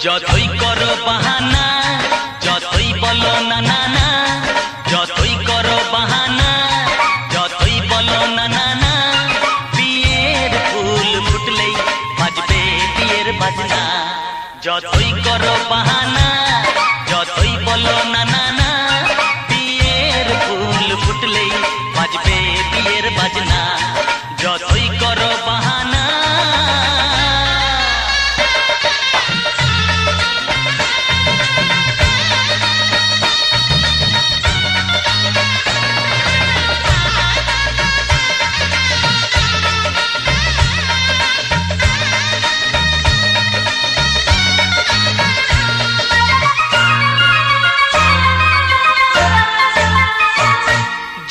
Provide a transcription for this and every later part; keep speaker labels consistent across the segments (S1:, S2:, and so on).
S1: যতই করো বাহানা, যতই বলো না না না, যতই করো বাহানা, যতই বলো না না না, বিয়ের ফুল ফুটলেই বাজবে বিয়ের বাজনা। যতই করো বাহানা, যতই বলো না না না, বিয়ের ফুল ফুটলেই বাজবে বিয়ের বাজনা। যতই করো বাহানা।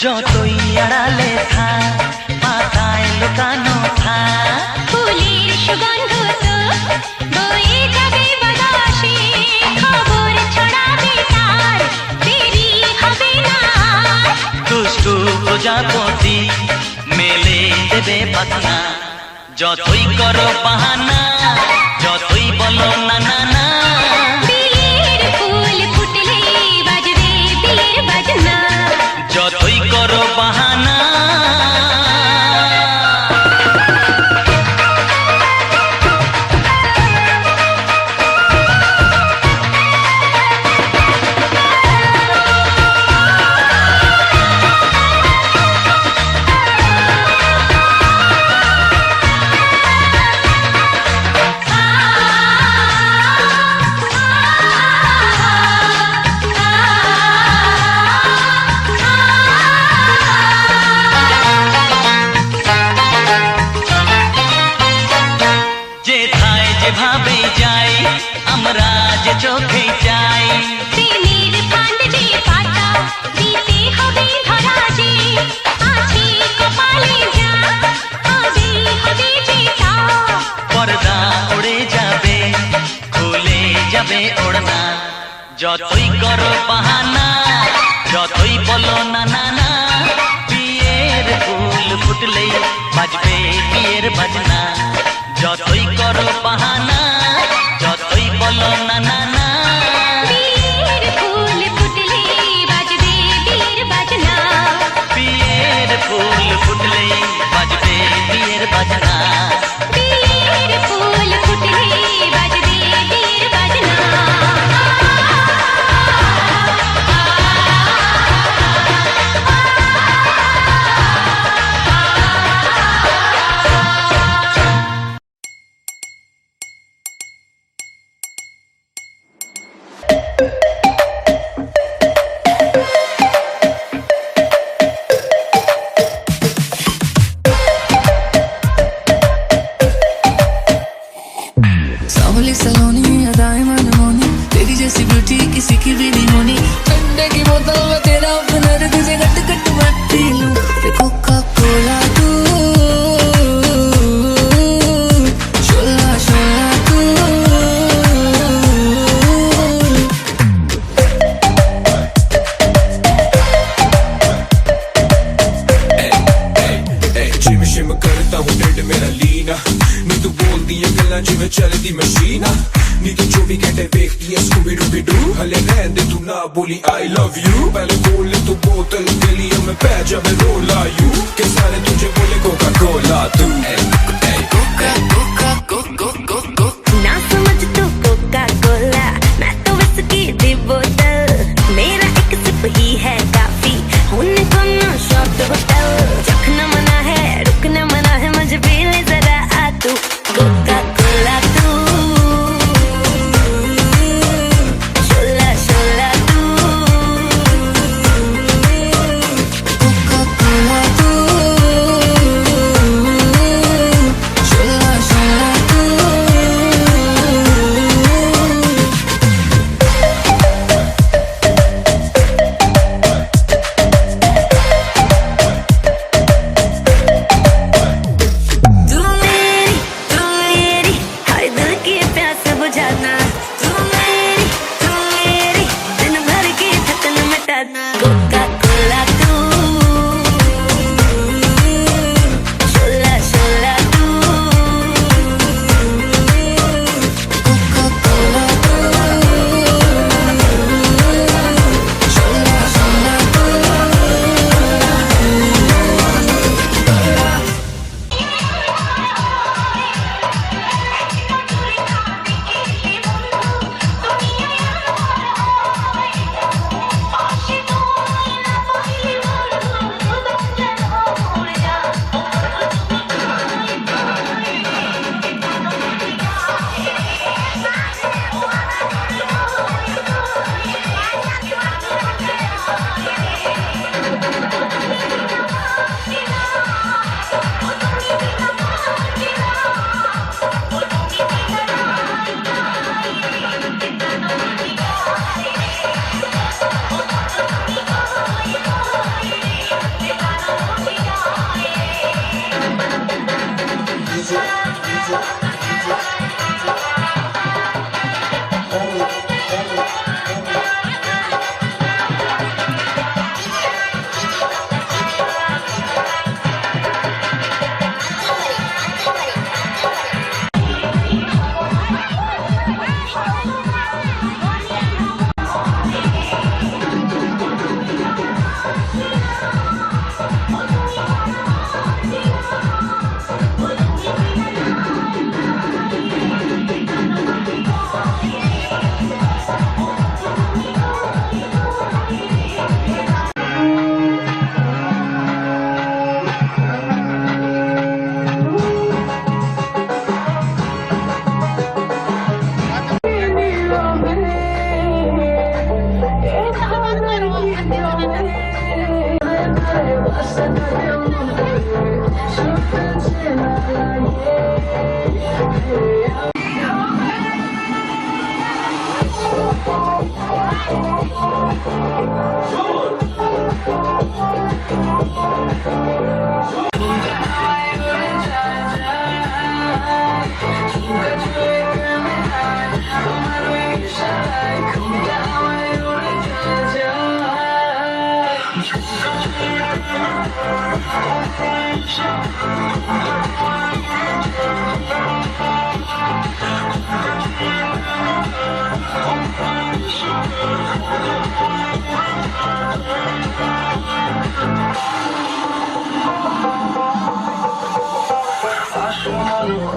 S1: যতই আড়ালে থাক, পাতায় লুকানো থাক,
S2: ফুলের সুগন্ধ তো বয়ে যাবে বাতাসে, খবর ছড়াবে তার, দেরি হবে না।
S1: দুষ্টু প্রজাপতি মেলে দেবে পাখনা। যতই করো বাহানা, যতই বলো না না না,
S2: বিয়ের ফুল ফুটলেই বাজবে বিয়ের বাজনা।
S1: যতই করো বাহানা। যেথায় যেভাবে যাই, আমরা যে চোখে যাই,
S2: প্রেমের ফান্ড যে পাতা দিতে হবে ধরা যে, আছে কপালে যা হবে হবে যেটা।
S1: পর্দা উড়ে যাবে, খুলে যাবে ওড়না। যতই করো বাহানা, যতই বলো না না না, বিয়ের ফুল ফুটলেই বাজবে বিয়ের বাজনা। যতই করো বাহানা, যতই বলো না না না,
S2: বিয়ের ফুল ফুটলেই বাজবে বিয়ের বাজনা।
S1: বিয়ের ফুল ফুটলেই বাজবে বিয়ের বাজনা।
S2: বিয়ের ফুল ফুটলেই বাজবে বিয়ের বাজনা।
S3: सावली सलोनी अदाएं मनमोनी, तेरी जैसी ब्यूटी किसी की भी नहीं होनी। ठंडे की बोतल में तेरा हुनर, तुझे गट गट मैं पी लूं। कोका कोला तू, शोला शोला तू।
S4: जिम शिम करता हूँ टेढ़ मेरा लीना, नी तू बोलती है गल्ला जिवें चलदी मशीन, नी तू 24 घंटे देखती है स्कूबी डूबी डू। हले रहन दे तू ना बोली आई लव यू, पहले खोल ले तू बोतल गलियों में पै जावे रोला यू, के सारे तुझे बोले कोका कोला तू।
S3: कोका कोका कोको कोको
S2: ना समझ तू कोका कोला, मैं तो विस्की दी बोतल, मेरा एक सिप ही है काफी, होने को ना शॉट होटल। चखना मना है, रुकना मना है, मुझे पी ले जरा आ तू कोका कोला तू, शोला शोला तू।
S3: कोका कोला तू, शोला शोला तू।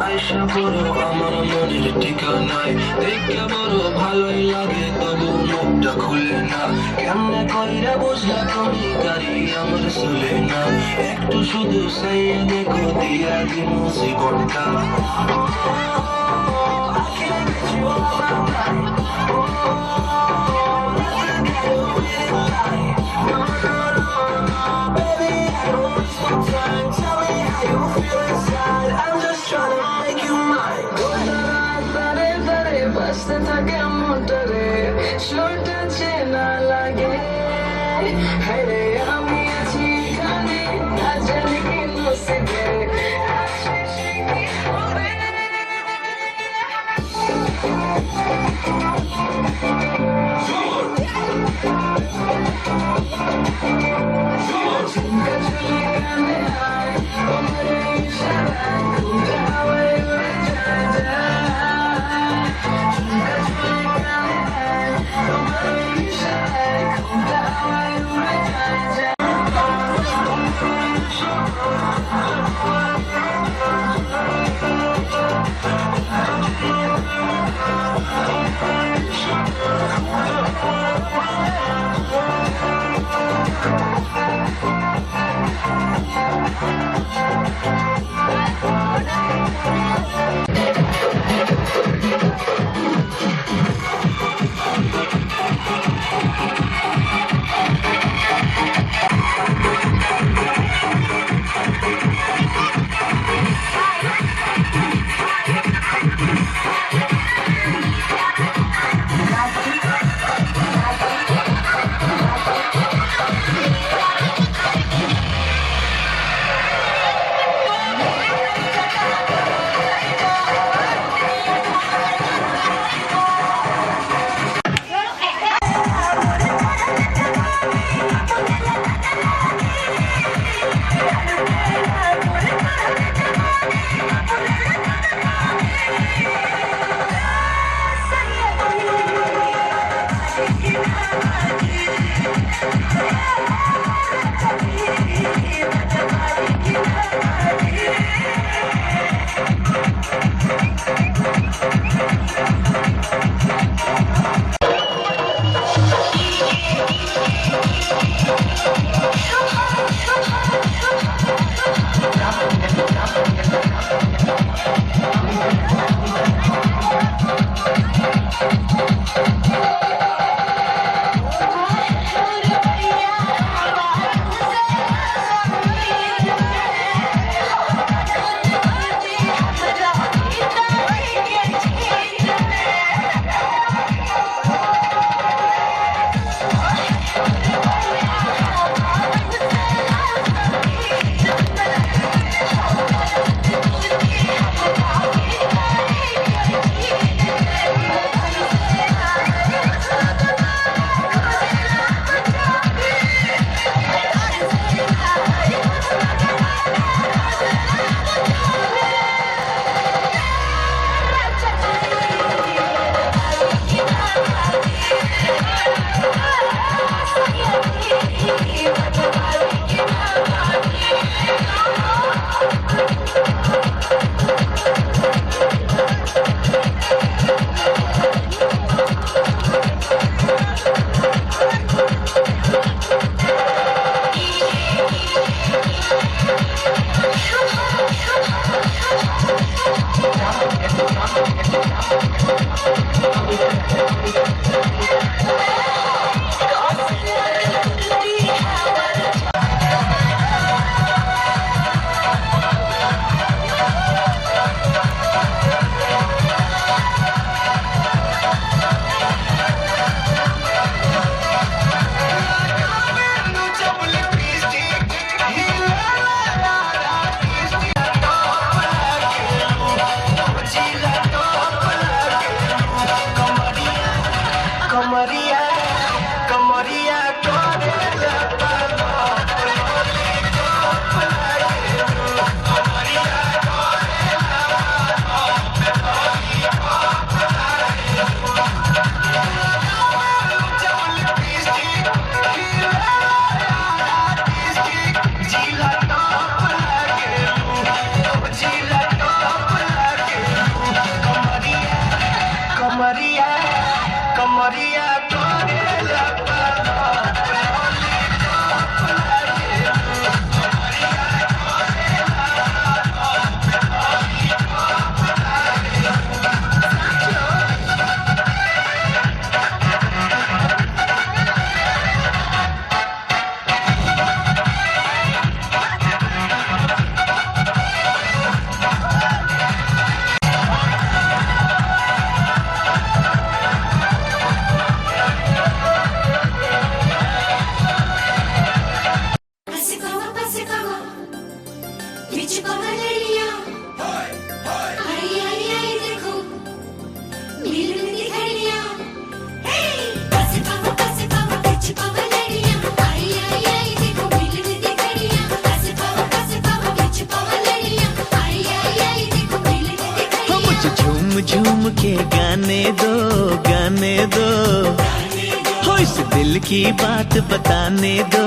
S5: আয়সা বড় আমার মনের ঠিকানায় দেখে বড় ভালোই লাগে তবু মুখটা খুলে না কেমনে কইরা বুঝলা তুমি গাড়ি আমার চলে না একটু শুধু সাইয়ে দেখো দিয়া দিন জীবনটা
S3: বাসতে থাকে মোটরে শোরটা চেনা লাগে হরে আমি আছি এখানে না জানি কি নসিবে চিন্তা চলে কানে আয় তোমার ইশারায় ঘুমতে হাওয়ায় উড়ে যায়
S6: मिलन दी घड़ियां हे पास पावा बिच पावा लड़ियां आई आई आई देखो मिलन दी घड़ियां पास पावा बिच पावा लड़ियां आई आई आई देखो मिलन दी घड़ियां
S1: मुझे झूम झूम के गाने दो हो इस दिल की बात बताने दो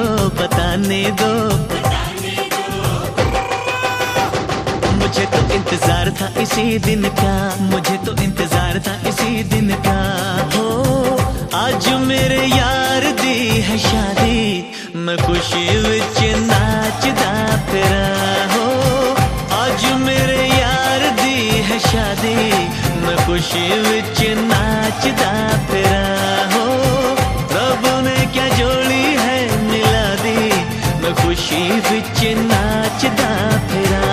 S1: मुझे तो इंतजार था इसी दिन का मुझे तो इंतजार था इसी दिन का हो आज मेरे यार दी है शादी मैं खुशी विच नाचदा फिरा हो आज मेरे यार दी है शादी मैं खुशी विच नाचदा फिरा हो रब ने क्या जोड़ी है मिला दी मैं खुशी विच नाचदा फिरा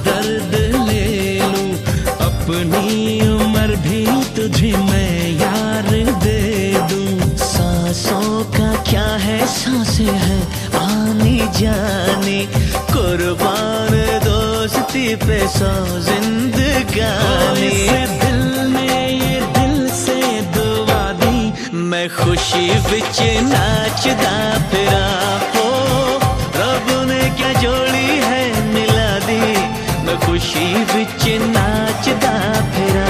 S1: दर्द ले लूं अपनी उम्र भी तुझे मैं यार दे दूं सांसों का क्या है सांसें है आनी जानी कुर्बान दोस्ती पे सौ जिंदगानी दिल ने ये दिल से दुआ दी मैं खुशी विच नाचदा फिरा हो रब ने क्या जोड़ी है मिला दी मैं खुशी विच नाचदा फिरा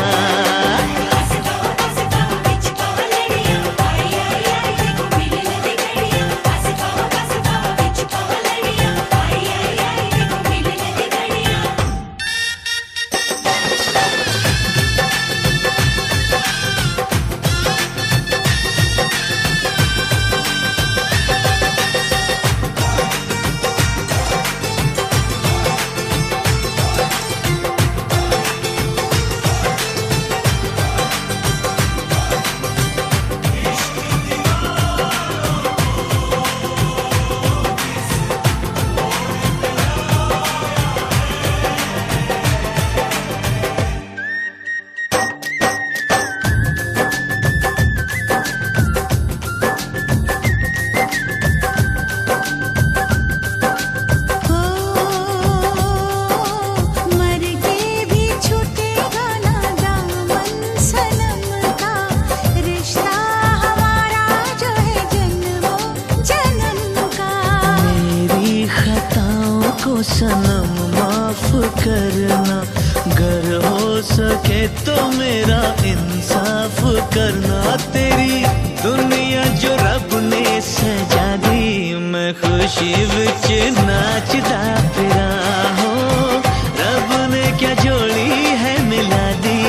S1: सनम माफ करना गर हो सके तो मेरा इंसाफ करना तेरी दुनिया जो रब ने सजा दी मैं खुशी विच नाचदा फिरा हो रब ने क्या जोड़ी है मिला दी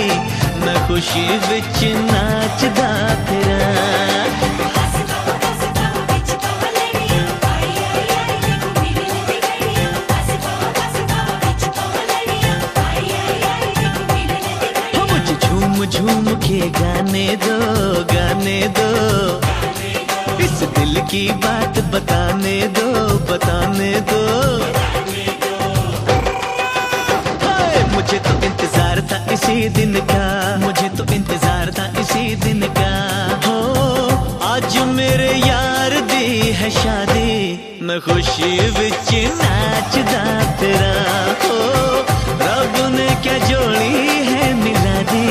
S1: मैं खुशी विच नाचदा फिरा झूम के गाने दो इस दिल की बात बताने दो हाय मुझे तो इंतजार था इसी दिन का मुझे तो इंतजार था इसी दिन का हो आज मेरे यार दी है शादी मैं खुशी विच नाचदा फिरा हो रब ने क्या जोड़ी है मिला दी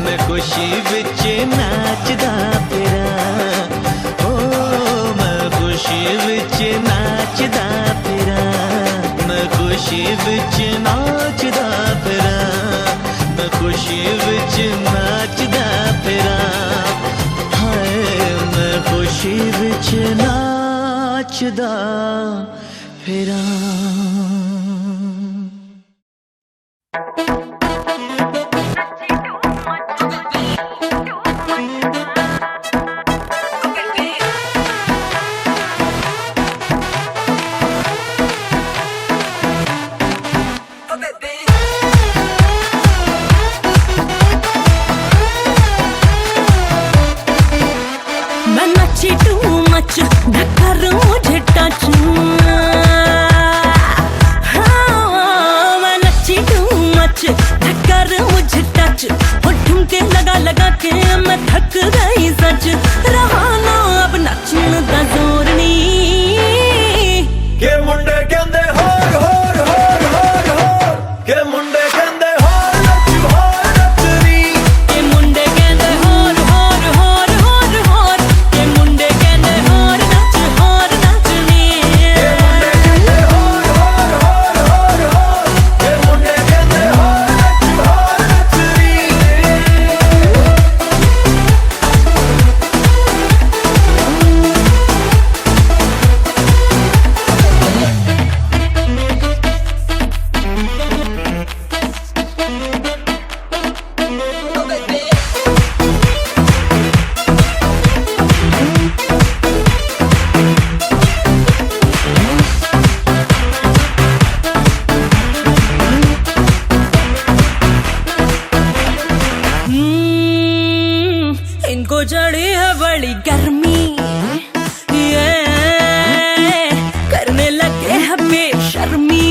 S1: मैं खुशी विच नाचदा फिरा ओ मैं खुशी विच नाचदा फिरा मैं खुशी विच नाचदा फिरा मैं खुशी विच नाचदा फिरा हाय मैं खुशी विच नाचदा फिरा
S2: टच और ठुमके लगा लगा के मैं थक गई सच रहा ना अब नचण दा जोर नी
S4: के मुंडे कहंदे होर होर होर होर होर के मुंडे कहंदे होर नचनी
S2: के मुंडे कहंदे होर होर होर होर होर के मुंडे कहंदे होर नचनी
S4: के मुंडे कहंदे होर होर होर होर होर के मुंडे कहंदे होर नचनी
S2: इनको चढ़ी है बड़ी गर्मी ये करने लगे है बेशर्मी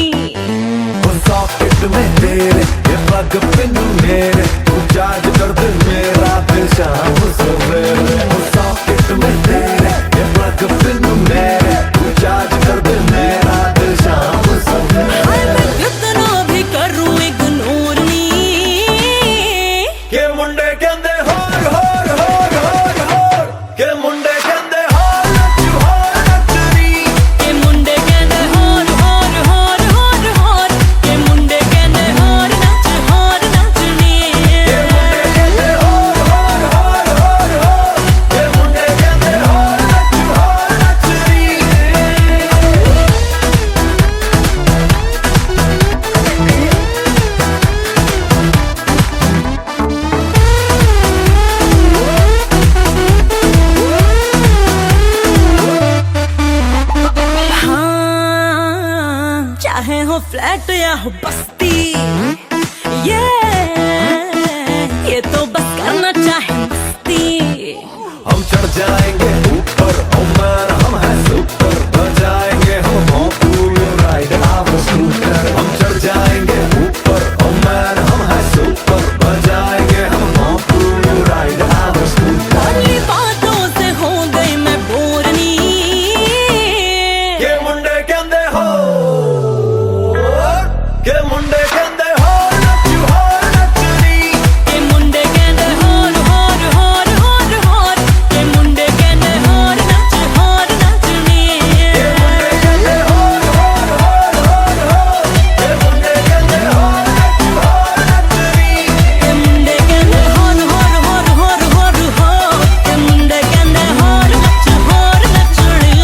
S4: सॉकेट में तेरे ये पग पिनू मेरे तू चार्ज कर दे मेरा दिल शाम सवेरे सॉकेट में तेरे ये पग पिनू मेरे तू चार्ज कर दे मेरा दिल शाम सवेरे
S2: हाय मैं कितना भी करूं इग्नोर नी
S4: के मुंडे कहंदे होर होर होर होर होर के मुंडे कहंदे होर नचनी
S2: के मुंडे कहंदे होर होर होर होर होर के मुंडे कहंदे होर नचनी
S4: के मुंडे कहंदे होर होर होर होर होर के मुंडे कहंदे होर नचनी
S2: हाँ चाहे हो फ्लैट या हो बस्ती ये तो बस करना चाहे मस्ती
S4: हम चढ़ जाएंगे ऊपर ओ मैन हम हैं सुपर बजाएंगे हम पूल राइड आप स्कूटर हम चढ़ जाएंगे ऊपर ओ मैन हम हैं सुपर बजाएंगे हम पूल राइड आप स्कूटर
S2: भली बातों से हो गई मैं बोरनी
S4: के मुंडे कहंदे हो के मुंडे कहंदे हो नचनी
S2: के मुंडे कहंदे होर होर होर होर होर के मुंडे कहंदे होर नचनी
S4: के मुंडे कहंदे होर होर होर होर होर के मुंडे कहंदे होर नचनी
S2: के मुंडे कहंदे होर होर होर होर होर होर के मुंडे कहंदे होर नचनी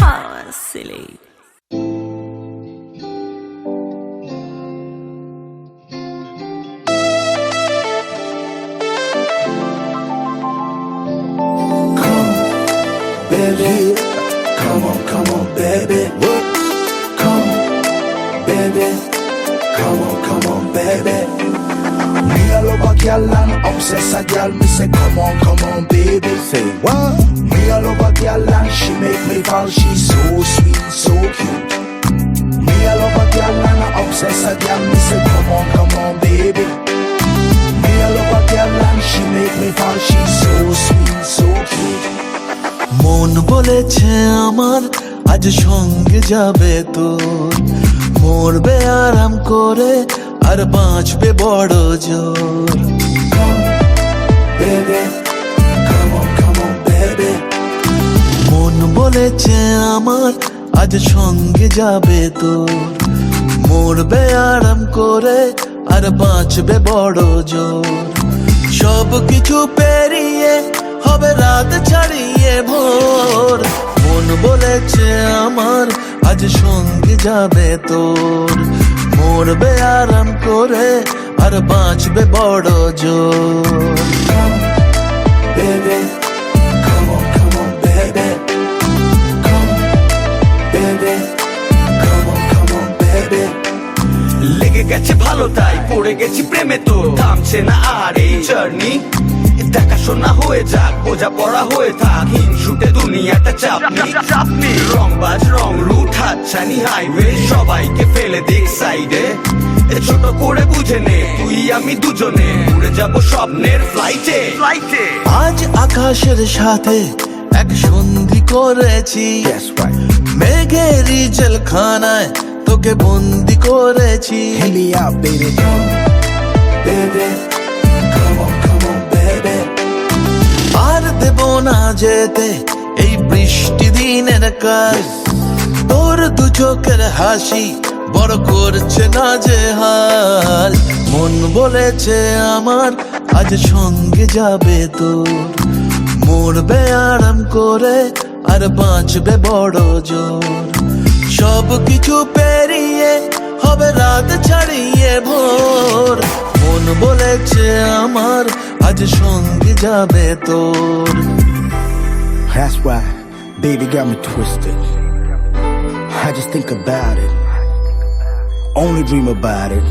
S2: हाँ सिली
S7: Baby, come on, baby. Come, baby, come on, baby. Me a love a girl and obsess a girl. Me say, come on, baby. Say what? Me a love a girl and she make me fall. She's so sweet, so cute. Me a love a girl and obsess a girl. Me say, come on, baby. Me a love a girl and she make me fall. She's so sweet, so cute.
S1: মন বলেছে আমার আজ সঙ্গে যাবে তোর মরবে আরাম করে আর বাঁচবে বড় জোর
S7: Baby, come on, baby.
S1: মন বলেছে আমার আজ সঙ্গে যাবে তোর মরবে আরাম করে আর বাঁচবে বড় জোর সব কিছু পেরিয়ে হবে রাত ছাড়িয়ে ভোর মন বলেছে আমার আজ সঙ্গে যাবে তোর মরবে আরাম করে আর বাঁচবে বড় জোর
S7: Baby, come on, baby. Come, baby, come on, baby.
S8: লেগে গেছে ভালো তাই পড়ে গেছি প্রেমে তো থামছে না আর এই জার্নি
S7: দেখাশোনা হয়ে যাক, বোঝা পড়া হয়ে থাক, হিংসুটে দুনিয়াটা চাপনি রংবাজ রং রুট হাতছানি হাইওয়ে, সবাইকে ফেলে দিক সাইডে। ছোট করে বুঝে নে, তুই আমি দুজনে উড়ে যাব স্বপ্নের ফ্লাইটে।
S8: আজ আকাশের সাথে এক সন্ধি করেছি, মেঘেরই জেলখানায় তোকে বন্দি করেছি।
S7: Hit me out, baby, come, baby, come on, baby.
S8: আর দেব না যেতে এই বৃষ্টি দিনের কাজ, তোর দু চোখের হাসি বড় করছে না যে হাল। মন বলেছে আমার আজ সঙ্গে যাবে তোর, মরবে আরাম করে আর বাঁচবে বড় জোর। সব কিছু পেরিয়ে হবে রাত ছাড়িয়ে ভোর, মন বলেছে আমার আজ সঙ্গে যাবে তোর।
S7: That's why, baby got me twisted. I just think about it, only dream about it.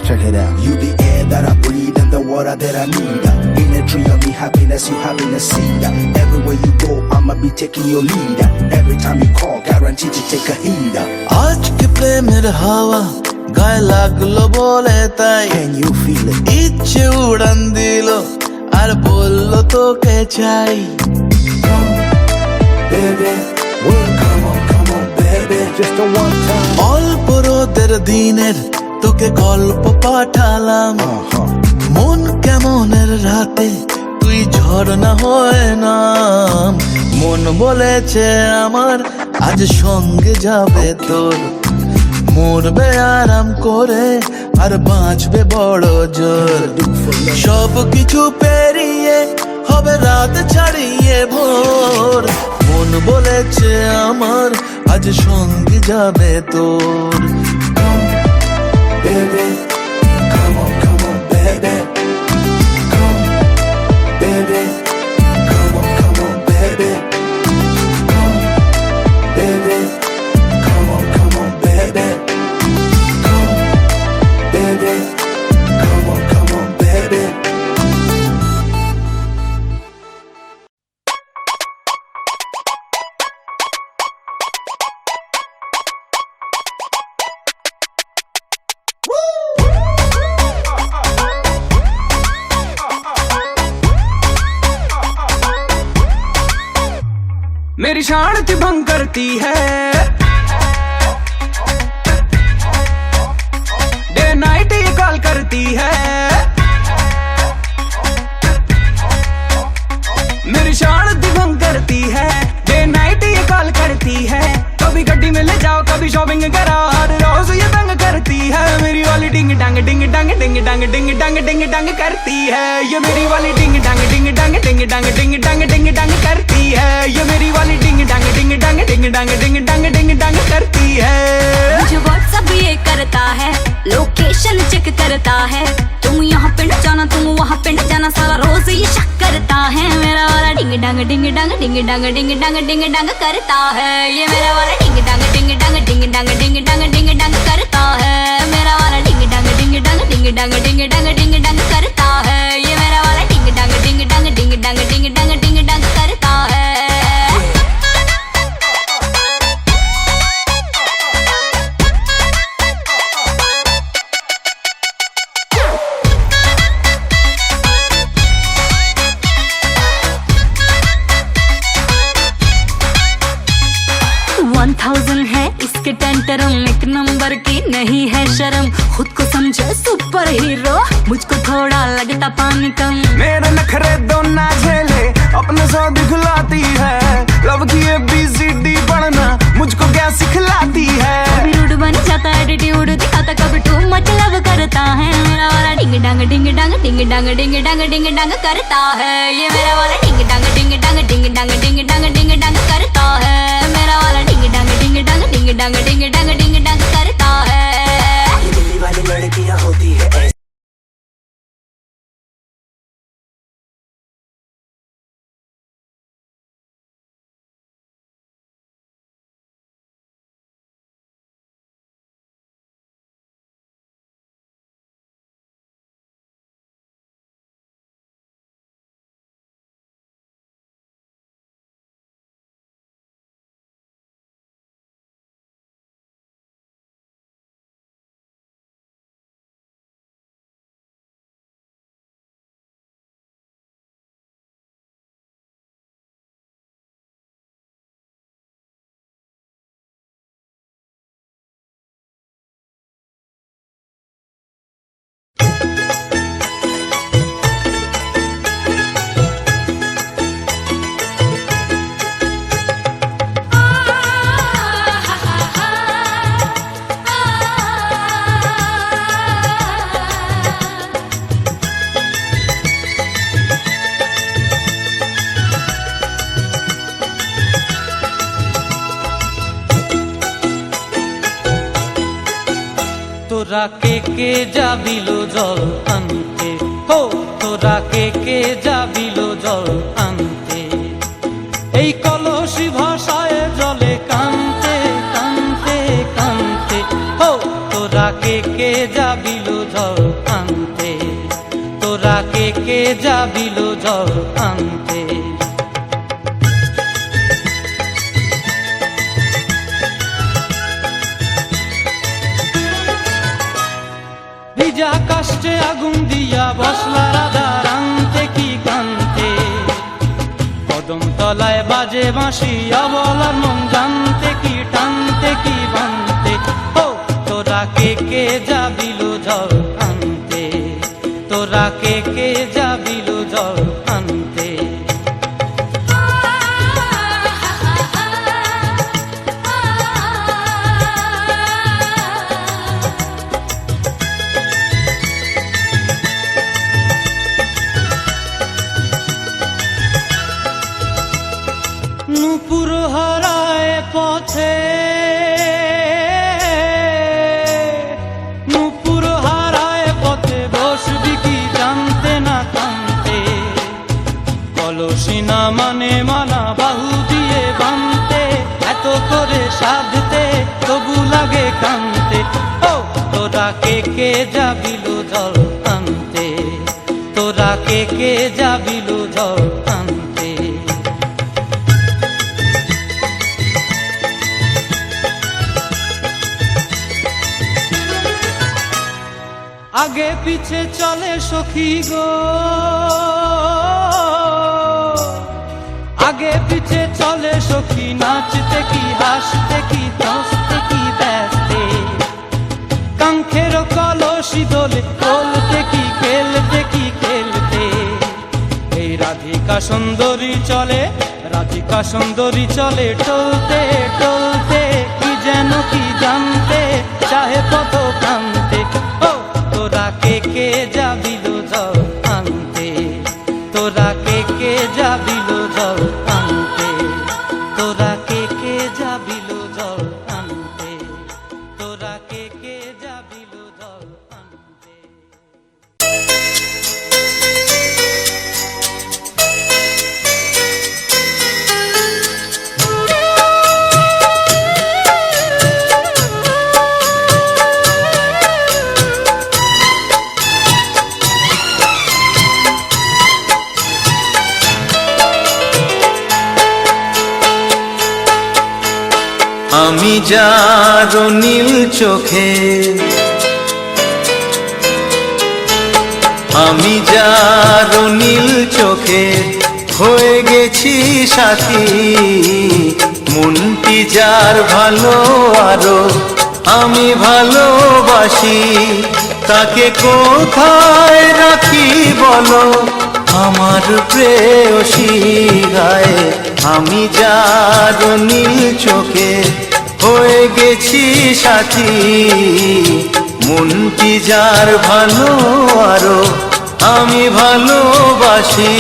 S7: Check it out. You the air that I breathe and the water that I need. In a tree of me happiness, you happiness seed. Everywhere you go, I'ma be taking your lead. Every time you call, guaranteed to take a heed.
S8: আজকে প্রেমের হাওয়া গায়ে লাগলো বলে তাই,
S7: Can you feel it?
S8: ইচ্ছে উড়ান দিল আর বললো তোকে চাই।
S7: Baby, well, come on, baby. Just a one time.
S8: অল্প রোদের দিনের তোকে গল্প পাঠালাম, মন কেমনের রাতে তুই ঝর্ণা হয় নাম। মন বলেছে আমার আজ সঙ্গে যাবে তোর, মরবে আরাম করে আর বাঁচবে বড় জোর। সব কিছু পেরিয়ে হবে রাত ছাড়িয়ে ভোর, মন বলেছে আমার আজ সঙ্গে যাবে তোর।
S7: Baby, come on, baby. Come, baby, come on, baby. Come, baby, come on, baby. Come, baby, come on, baby.
S9: मेरी शांति भंग करती है, डे नाइट ये कॉल करती है। मेरी शांति भंग करती है, डे नाइट ये कॉल करती है। कभी गड्डी में ले जाओ, कभी शॉपिंग कराओ, हर रोज ये तंग करती है। मेरी वाली डिंग डांग डिंग डांग डिंग डांग डिंग डांग डिंग डांग करती है। ये मेरी वाली डिंग डांग डिंग डांग डिंग डांग डिंग डांग डिंग डांग करती है। ये मेरी वाली डिंग डांग डिंग डांग डिंग डांग डिंग डांग डिंग डांग करती है।
S2: मुझे व्हाट्सएप ये करता है, लोकेशन चेक करता है। तुम यहाँ पे न जाना, तुम वहाँ पे न जाना, सारा रोज ये शक करता है। मेरा वाला डिंग डांग डिंग डांग डिंग डांग डिंग डांग डिंग डांग करता है। ये मेरा वाला डिंग डांग डिंग डांग डिंग डांग डिंग डांग डिंग डांग करता है। मेरा वाला डिंग डांग डिंग डांग डिंग डांग डिंग डांग डिंग डांग करता है। ये मेरा वाला डिंग डांग डिंग डांग डिंग डांग डिंग डांग डिंग डांग करता है। है इसके टेंटरम, एक नंबर की नहीं है शर्म। खुद को समझे सुपर हीरो, मुझको थोड़ा लगता पानी कम।
S9: मेरे नखरे दो ना झेले, अपने सौ दिखलाती है। लव की ABCD पढ़ना मुझको क्या सिखलाती है।
S2: कभी रूड बन जाता, एटीट्यूड दिखाता, कभी टू मच लव करता है। मेरा वाला डिंग डांग डिंग डांग डिंग डांग डिंग डांग डिंग डांग करता है। ये मेरा वाला डिंग डांग डिंग डांग डिंग डांग डिंग डांग डिंग डांग करता है। मेरा वाला डिंग डांग डिंग डांग डिंग डांग डिंग डांग डिंग डांग करता है।
S10: ये दिल्ली वाली लड़कियां होती है
S11: তোরা কে যাবিল জল আনতে, হো তোরা কে যাবিল জল আনতে, এই কলসি ভাষায় জলে কানতে কানতে কানতে, হো তোরা কে যাবিল জল আনতে, তোরা কে যাবিল জল আনতে। ভিজা কাষ্টে আগুন দিয়া বসলা রাধা রানতে কি কানতে, কদম তলায় বাজে বাঁশি অবলার মন জানতে কি টানতে কি বানতে, ও তোরা কে যাবিল জল আনতে, তোরা কে যাবিল জল আনতে। নূপুর হারায় পথে, নূপুর হারায় পথে বসবি কি জানতে না কানতে, কলসি না মানে মানা বাহু দিয়ে বানতে, এত করে সাধতে তবু লাগে কানতে, ও তোরা কে যাবিল জল আনতে, তোরা কে যাবিল জল আনতে। আগে পিছে চলে সখী গো, আগে পিছে চলে সখী, নাচতে কি হাসতে কি দশতে কি ব্যস্তে, কাঙ্ক্ষের কলসি দোলে বলতে কি খেলতে কি খেলতে, এই রাধিকা সুন্দরী চলে, রাধিকা সুন্দরী চলে টলতে টলতে, কি যেন কি জানতে চাহে কত কান্তে, ও তোরা কে যাবিল জল আনতে, তোরা কে যাবিল জল আনতে, তোরা কে যাবিল জল আনতে, তোরা কে যাবিল জল আনতে।
S1: আমি যার নীল চোখে, আমি যার নীল চোখে হয়ে গেছি সাথী, মনটি যার ভালো আরো আমি ভালোবাসি, তাকে কোথায় রাখি বলো আমার প্রেয়সী গায়ে, আমি যার নীল চোখে হয়ে গেছি সাথী, মনটি যার ভালো আরো আমি ভালোবাসি।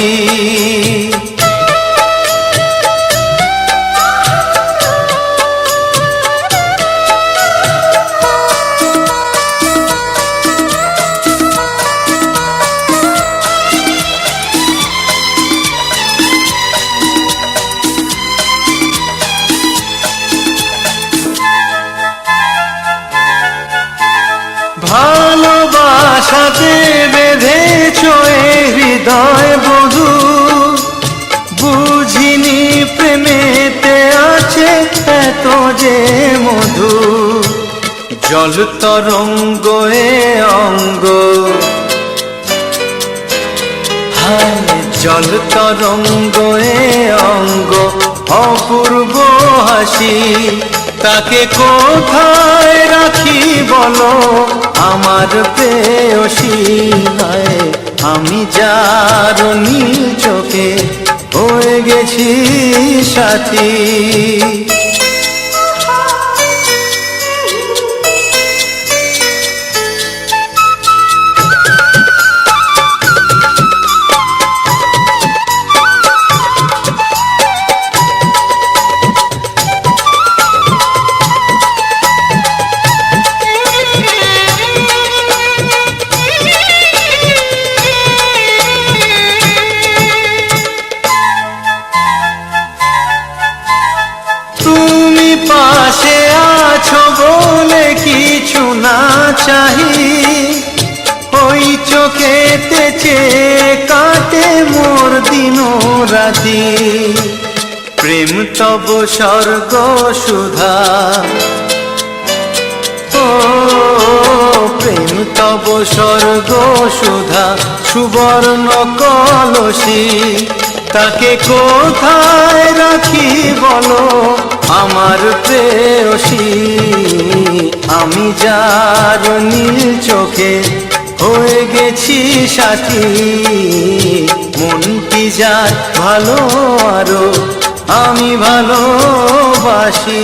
S1: ভালোবাসাতে বেঁধেছ হৃদয় বধূ, বুঝিনি প্রেমেতে আছে এত যে মধু, জল তরঙ্গ এ অঙ্গ, হায় জল তরঙ্গ এ অঙ্গ, অপূর্ব হাসি, তাকে কোথায় রাখি বলো আমার প্রেয়সী গায়ে, আমি যার নীল চোখে হয়ে গেছি সাথী।
S12: চোখেতে কাটে মোর দিন রাতি, প্রেম তব স্বর্গ সুধা। ও প্রেম তব স্বর্গ সুধা, সুবর্ণ কলসী, তাকে কোথায় রাখি বলো আমার প্রেয়সী। আমি যার নীল চোখে হয়ে গেছি সাথী, মনটি যার ভালো আরো আমি ভালোবাসি।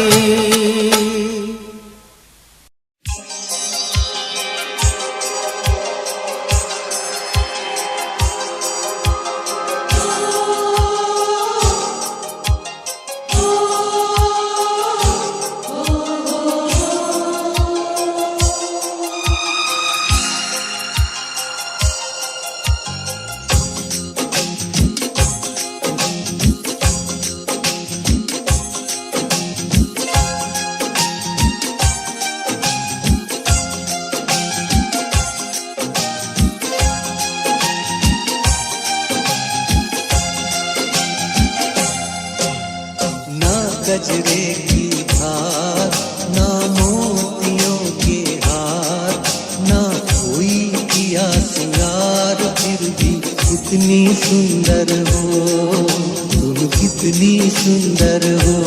S1: गजरे की धार, ना मोतियों के हार, ना कोई किया सिंगार, फिर भी कितनी सुंदर हो तुम, कितनी सुंदर हो।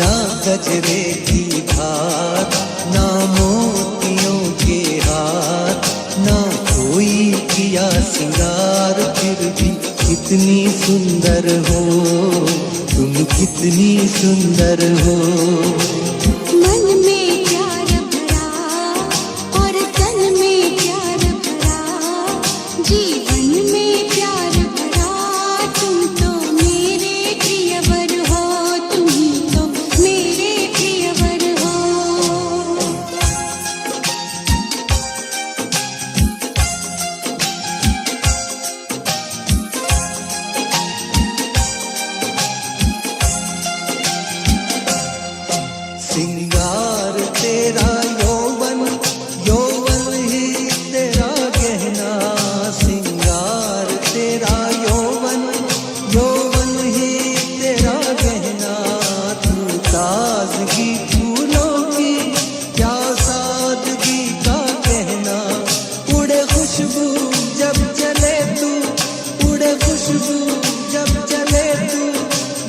S1: ना गजरे की धार, ना मोतियों के हार, ना कोई किया सिंगार, फिर भी कितनी सुंदर हो तुम, कितनी सुंदर हो।
S6: मन में प्यार भरा और तन में प्यार भरा, जीवन में प्यार भरा, तुम तो मेरे प्रियवर हो, तुम तो मेरे प्रियवर हो।
S1: सिंगार तेरा यौवन, यौवन ही तेरा गहना, सिंगार तेरा यौवन, यौवन ही तेरा गहना। तू ताजगी फूलों की, क्या सादगी का कहना, उड़े खुशबू जब चले तू, उड़े खुशबू जब चले तू,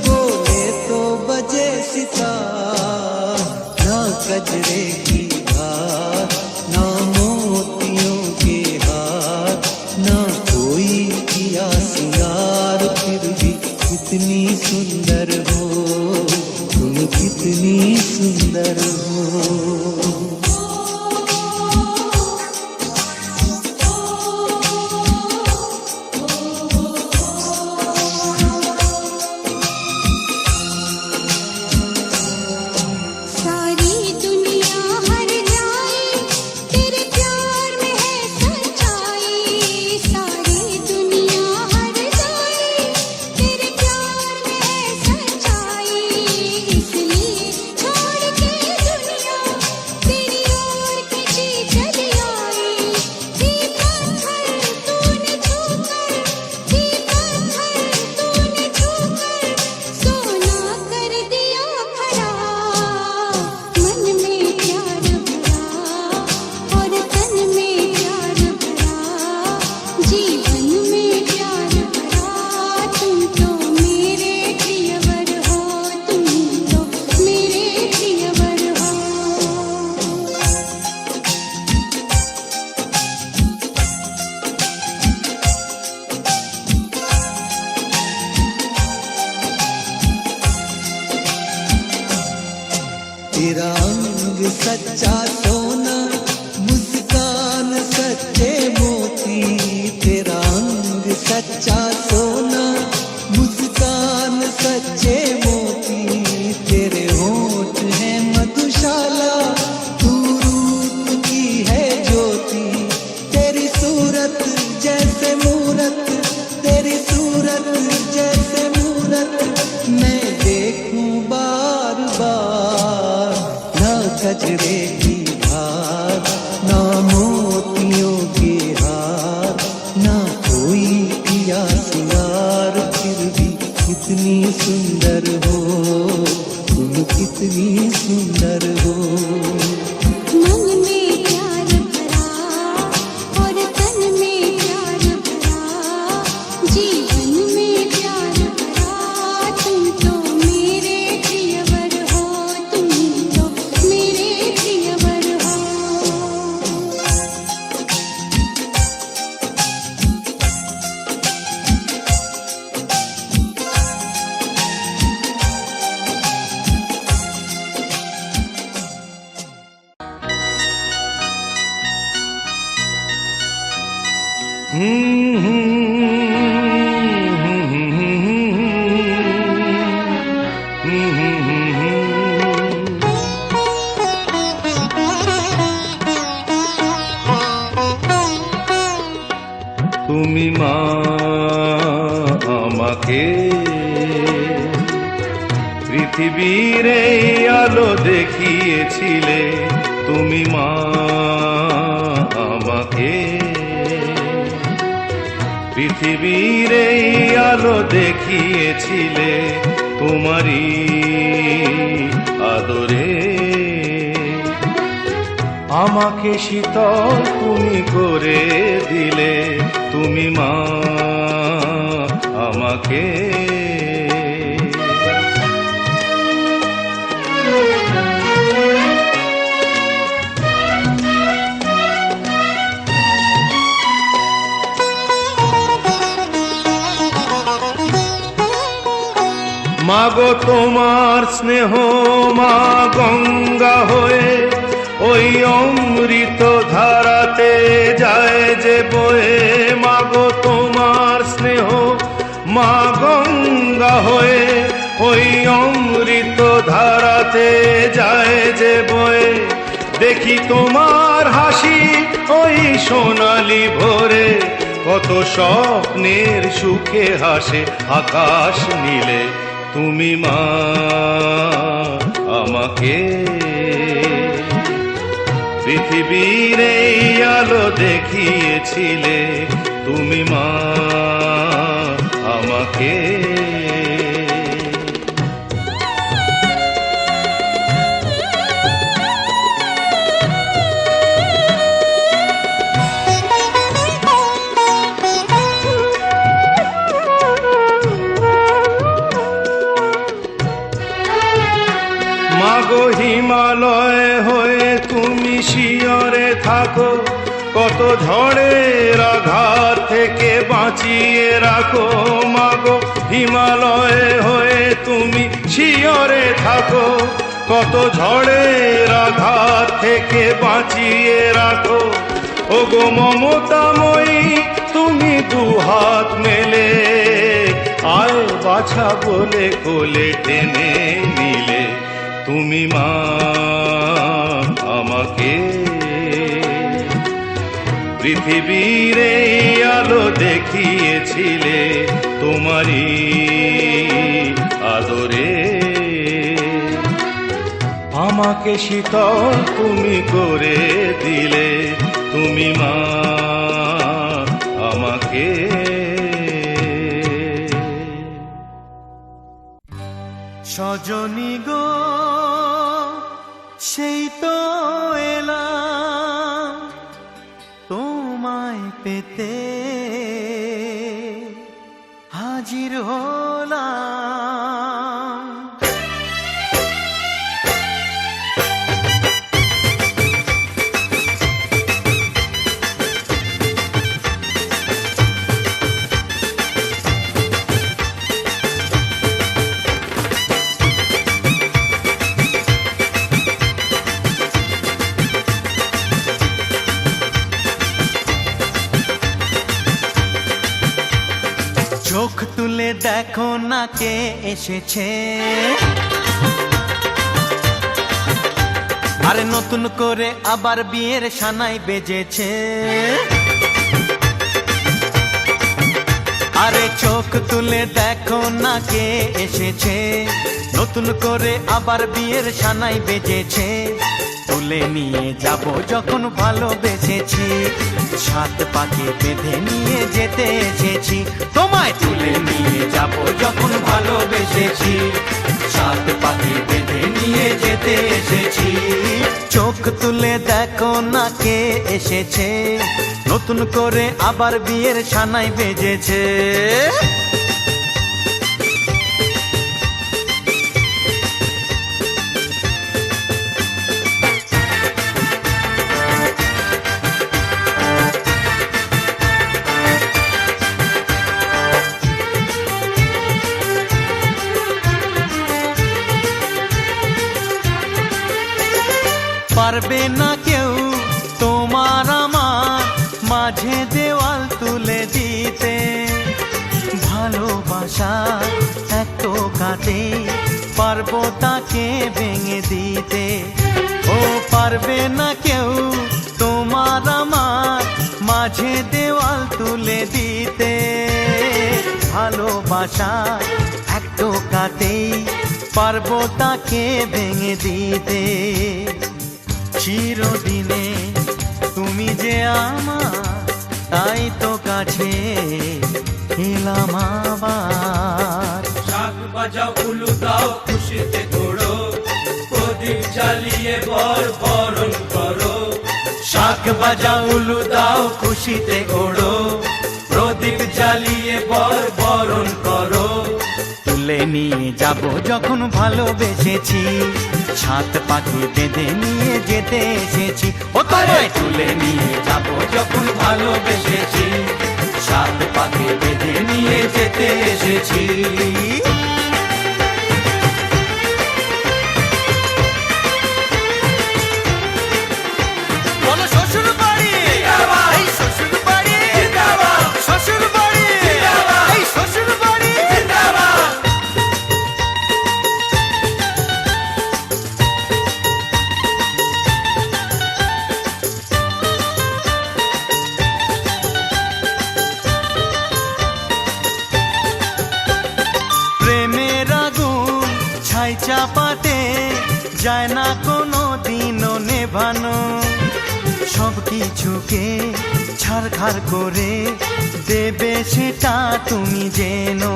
S1: बोले तो बजे सितार। ना गजरे की धार, ना मोतियों के हार, ना कोई किया सिंगार, फिर भी कितनी सुंदर हो तुम, कितनी सुंदर हो।
S6: सारी दुनिया हर जाए तेरे प्यार में है सच्चाई, सारी दुनिया हर जाए तेरे प्यार में है सच्चाई, इसलिए छोड़ के दुनिया तेरी ओर खिंची चली आई। ये पत्थर तूने छूकर, ये पत्थर तूने छूकर, सोना कर दिया खड़ा। मन में प्यार भरा और तन में प्यार भरा, जीवन में प्यार भरा, तुम तो मेरे प्रियवर हो, तुम तो मेरे प्रियवर हो।
S1: तेरा अंग सच्चा सोना, मुस्कान सच्चे मोती, तेरा अंग सच्चा सोना, मुस्कान सच्चे मोती, तेरे होठ हैं मधुशाला, तू रूप की है ज्योति, तेरी सूरत जैसे मूरत, तेरी सूरत जैसे मूरत, मैं देखूं बार बार।
S12: गजरे की धार, ना मोतियों के हार, ना कोई किया सिंगार, फिर भी कितनी सुंदर हो तुम, कितनी सुंदर हो।
S6: मन में प्यार भरा और तन में प्यार भरा, जीवन में प्यार भरा, तुम तो मेरे प्रियवर हो, तुम तो मेरे प्रियवर हो।
S12: তুমি মা আমাকে পৃথিবীর এই আলো দেখিয়েছিলে, তুমি মা আমাকে পৃথিবীর এই আলো দেখিয়েছিলে, তোমারই আদরে আমাকে শীতল তুমি করে দিলে, তুমি মা আমাকে। মাগো তোমার স্নেহ মা গঙ্গা হয়ে ওই অমৃত ধারাতে যায় যে বয়ে, মাগো তোমার স্নেহ মা গঙ্গা হয়ে ওই অমৃত ধারাতে যায় যে বয়ে, দেখি তোমার হাসি ওই সোনালি ভোরে, কত স্বপ্নের সুখে হাসে আকাশ নীলে, তুমি মা আমাকে পৃথিবীর এই আলো দেখিয়েছিলে, তুমি মা আমাকে। মাগো হিমালয় হয়ে তুমি শিয়রে থাকো, কত ঝড়ের আঘাত থেকে বাঁচিয়ে রাখো, মাগো হিমালয় হয়ে তুমি শিয়রে থাকো, কত ঝড়ের আঘাত থেকে বাঁচিয়ে রাখো, ওগো মমতাময়ী তুমি দুহাত মেলে, আয় বাছা বলে কোলে টেনে নিলে, তুমি মা আমাকে পৃথিবীর এই আলো দেখিয়েছিলে, তোমারই আদরে আমাকে শীতল তুমি করে দিলে, তুমি মা আমাকে।
S1: সজনী গো সেই তো এলাম তোমায় পেতে, হাজির হলাম। চোখ তুলে দেখো না কে এসেছে, আরে নতুন করে আবার বিয়ের সানাই বেজেছে, আরে চোখ তুলে দেখো না কে এসেছে, নতুন করে আবার বিয়ের সানাই বেজেছে, তুলে নিয়ে যাব যখন ভালোবেসেছি, সাত পাকে বেঁধে নিয়ে যেতে এসেছি, তোমায় তুলে নিয়ে যাব যখন ভালোবেসেছি, সাত পাকে বেঁধে নিয়ে যেতে এসেছি। চোখ তুলে দেখো না কে এসেছে, নতুন করে আবার বিয়ের সানাই বেজেছে। পারবে না কেউ তোমার আমার মাঝে দেওয়াল তুলে দিতে, ভালোবাসা এত কাটে পারবো তাকে ভেঙে দিতে। ও পারবে না কেউ তোমার আমার মাঝে দেওয়াল তুলে দিতে, ভালোবাসা এত কাটে পারবো তাকে ভেঙে দিতে। চিরদিনে তুমি যে আমার, তাই তো কাছে এলাম আবার।
S5: শাক বাজাও উলু দাও খুশিতে ঘোড়ো, প্রদীপ জ্বালিয়ে বরণ করো।
S1: শাক বাজাও উলু দাও খুশিতে ঘোড়ো, প্রদীপ জ্বালিয়ে বরণ করো। তুলে নিয়ে যাব যখন ভালোবেসেছি, সাত পাখি বেঁধে নিয়ে যেতে এসেছি। ও তোমায় তুলে নিয়ে যাব যখন ভালোবেসেছি, সাত পাখি বেঁধে নিয়ে যেতে এসেছি। বলো শ্বশুর বাড়ি, এই শ্বশুর বাড়ি, শ্বশুর বাড়ি, এই শ্বশুর বাড়ি। প্রেমের আগুন ছাই চাপাতে যায় না কোনো দিনও নেভানো, সব কিছুকে ছারখার করে দেবে সেটা তুমি জেনো।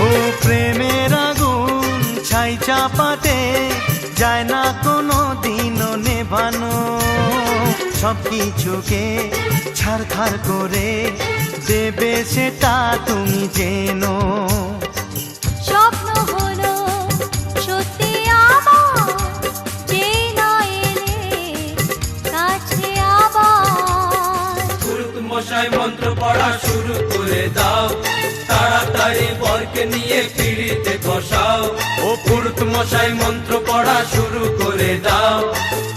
S1: ও প্রেমের আগুন ছাই চাপাতে যায় না কোনো দিনও নেভানো, সব কিছুকে ছারখার করে দেবে সেটা তুমি জেনো।
S6: স্বপ্ন হলো সত্যি আমার, যে না এলে কাছে আবার।
S5: পুরুত মশাই মন্ত্র পড়া শুরু করে দাও, তাড়াতাড়ি বরকে নিয়ে পিড়িতে বসাও। ও পুরুত মশাই মন্ত্র পড়া শুরু করে দাও,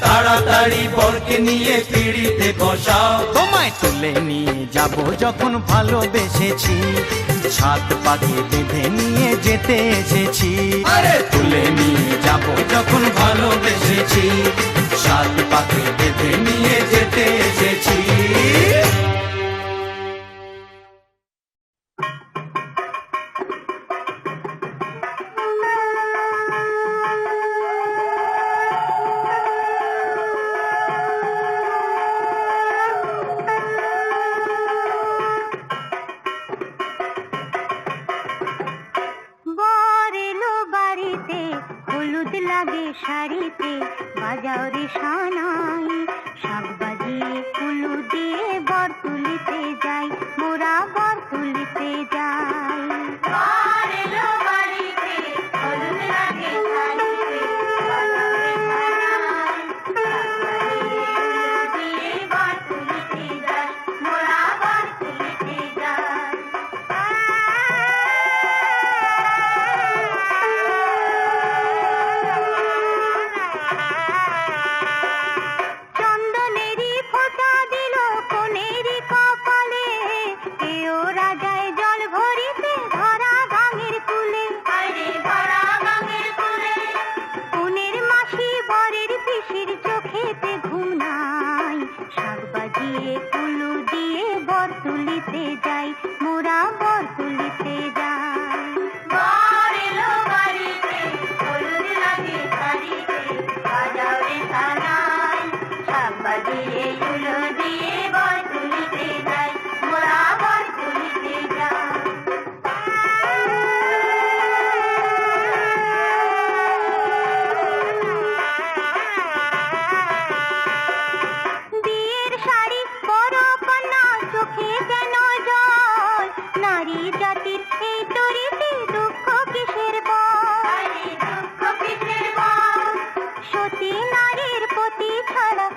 S5: তাড়াতাড়ি বরকে নিয়ে পিড়িতে বসাও।
S1: তোমায় তুলে নিয়ে যাব যখন ভালোবেসেছি, সাত পাখি বেঁধে নিয়ে যেতে এসেছি।
S5: আরে
S1: তুলে নিয়ে যাব যখন ভালোবেসেছি, সাত পাখি বেঁধে নিয়ে যেতে এসেছি।
S2: বর এলো বাড়িতে, হলুদ লাগে শাড়িতে, বাজাও রে সানাই, শাক বাজিয়ে কুলু দিয়ে বর তুলিতে যাই, মোরা বর তুলিতে যাই। বর এলো বাড়িতে, হলুদ লাগে শাড়িতে, বাজাও রে সানাই, শাক বাজিয়ে কুলু দিয়ে বর তুলিতে যাই, মোরা বর তুলিতে যাই। চন্দনেরই ফোঁটা দিল কোনেরই কপালে, কেউ রাজায় জল ভরিতে দিয়ে ফুলো দিয়ে বর তুলিতে যাই মোরা বর তুলিতে যাই বিয়ের শাড়ি বড় কন্যা চোখে কেন জল নারী জাতির এই তরিতে দুঃখ কিসের বল সতী নারীর প্রতি ছাড়া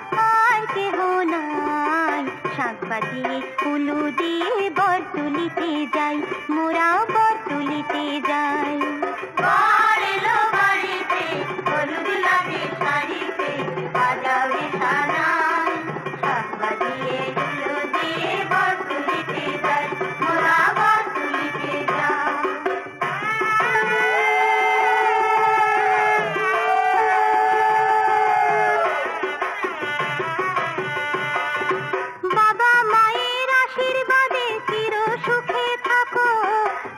S2: আর কেহ নাই শাক বাজিয়ে ফুলু দিয়ে বর তুলিতে যাই মোরা বর তুলিতে যাই বর এলো বাড়িতে হলুদ লাগে শাড়িতে বাজাবে সানাই শাক বাজিয়ে ফুলু দিয়ে বর তুলিতে যাই মোরা বর তুলিতে যাই বাবা মায়ের আশীর্বাদে চির সুখে থাকো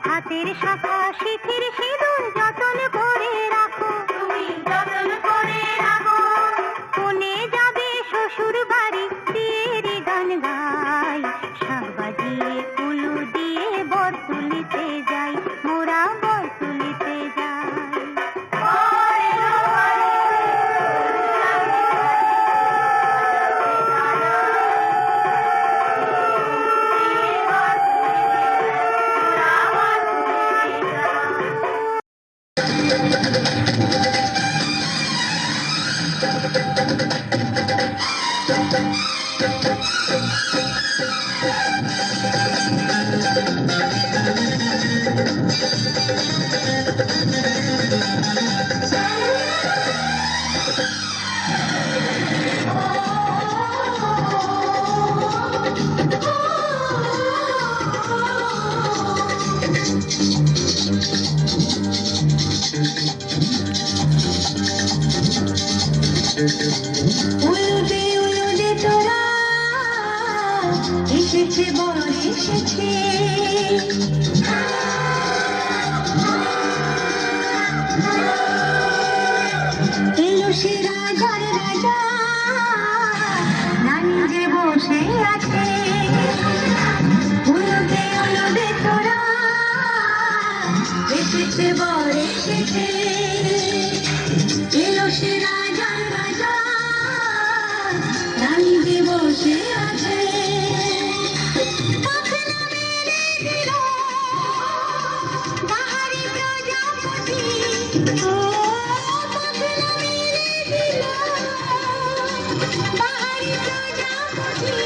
S2: হাতের শাখা শিথির সিঁদুর যতন করে রাখো তুমি যতন করে রাখো কোনে যাবে শ্বশুর বাড়ি বিয়ের গান গাই শাক বাজিয়ে ফুলু দিয়ে বর তুলিতে যাই মোরা বর তুলিতে যাই উলুদে উলুদে তোরা এসেছে বর এসেছে এলো সে রাজার রাজা রানী যে বসে আছে উলুদে উলুদে তোরা এসেছে বর এসেছে এলো সে রাজার রাজা রানী যে বসে আছে পাখনা মেলে দিল বাহারি প্রজাপতি ও পাখনা মেলে দিল বাহারি প্রজাপতি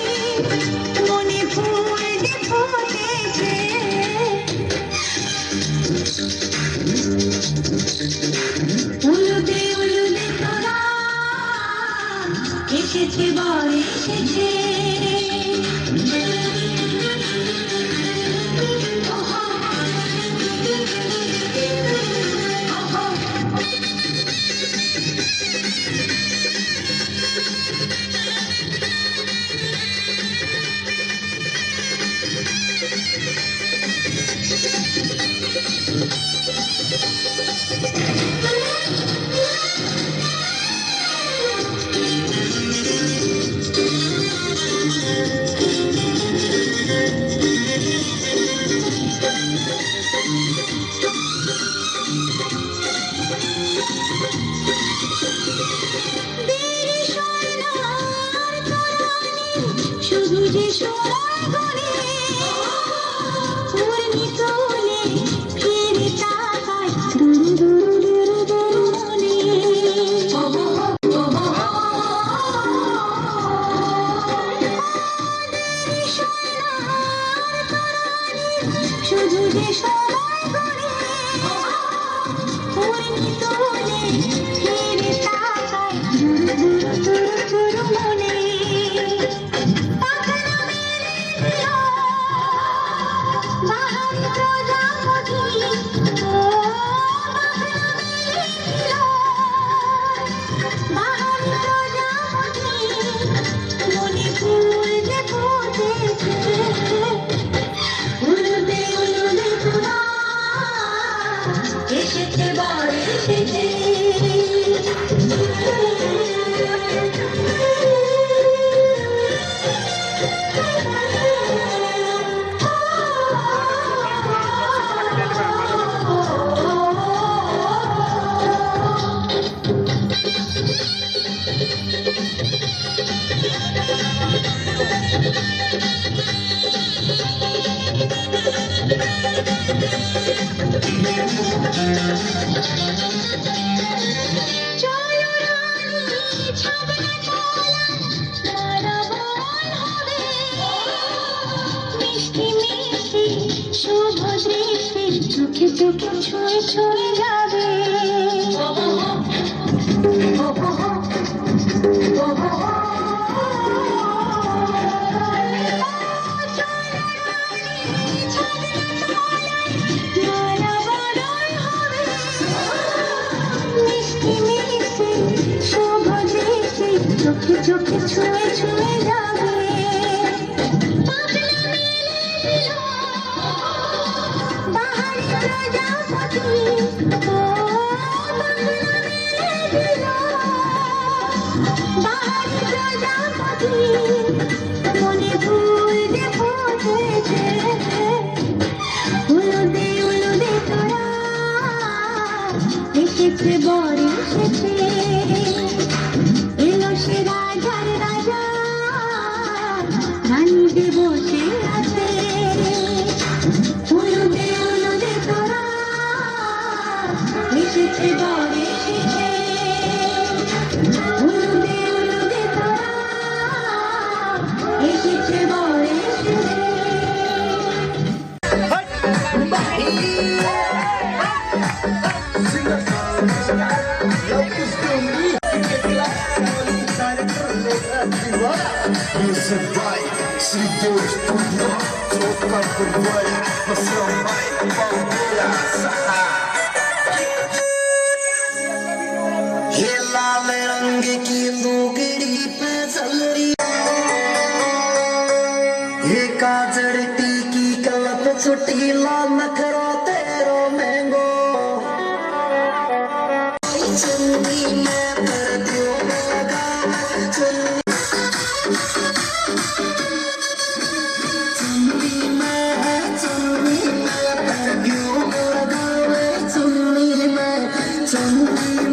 S2: মনে ফুল যে ফুটেছে উলুদে উলুদে তোরা এসেছে বর এসেছে শুধু যে সোনার গনে পূর্ণি তোলে ফিরে তাকায় দুরু দুরু দুরু দুরু মনে শুধু যে সোনার গনে পূর্ণি তোলে ফিরে তাকায় দুরু দুরু দুরু দুরু মনে এসেছে বর এসেছে
S6: চলো রানী ছাদনা চলা মারাবার হবে মিষ্টি মিষ্টি শুভ দৃষ্টি চোখে চোখে ছুঁয়ে ছুঁয়ে যাবে চোখে চোখে ছুঁয়ে ছুঁয়ে যাবে পাগলা মেলে দিল বাহারি প্রজাপতি ও পাগলা মেলে দিল বাহারি প্রজাপতি মনে ফুল যে ফুটেছে উলুদে তোরা এসেছে বর এসেছে এলো সে রাজার রাজা রানীতে বসে আছে উলুদে তোরা এসেছে বর এসেছে উলুদে তোরা এসেছে বর এসেছে
S7: Music right, seguidores por nós, trocar por boia, passar mais boia,
S10: ये लाल रंग की लुगड़ी पे चल रही ये काजड़ टीकी कलप छुट्टी लाल नखरो तेरो मैंगो चुन्नी में परफ्यूम लगा चुन्नी में परफ्यूम लगावे चुन्नी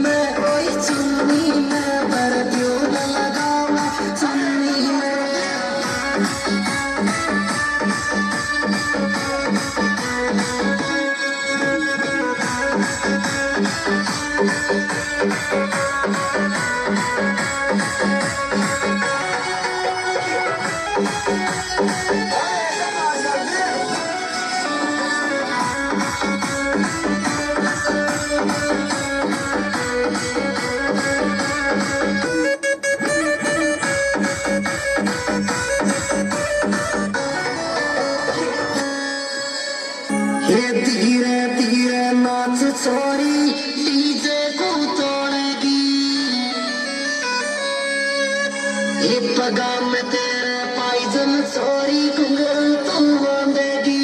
S10: में ओए चुन्नी में परफ्यूम लगावा चुन्नी में ये धीरे धीरे नाच छोरी डीजे को तोड़ेगी ये पगा में तेरे पायजन छोरी घुंघरू तू बांधेगी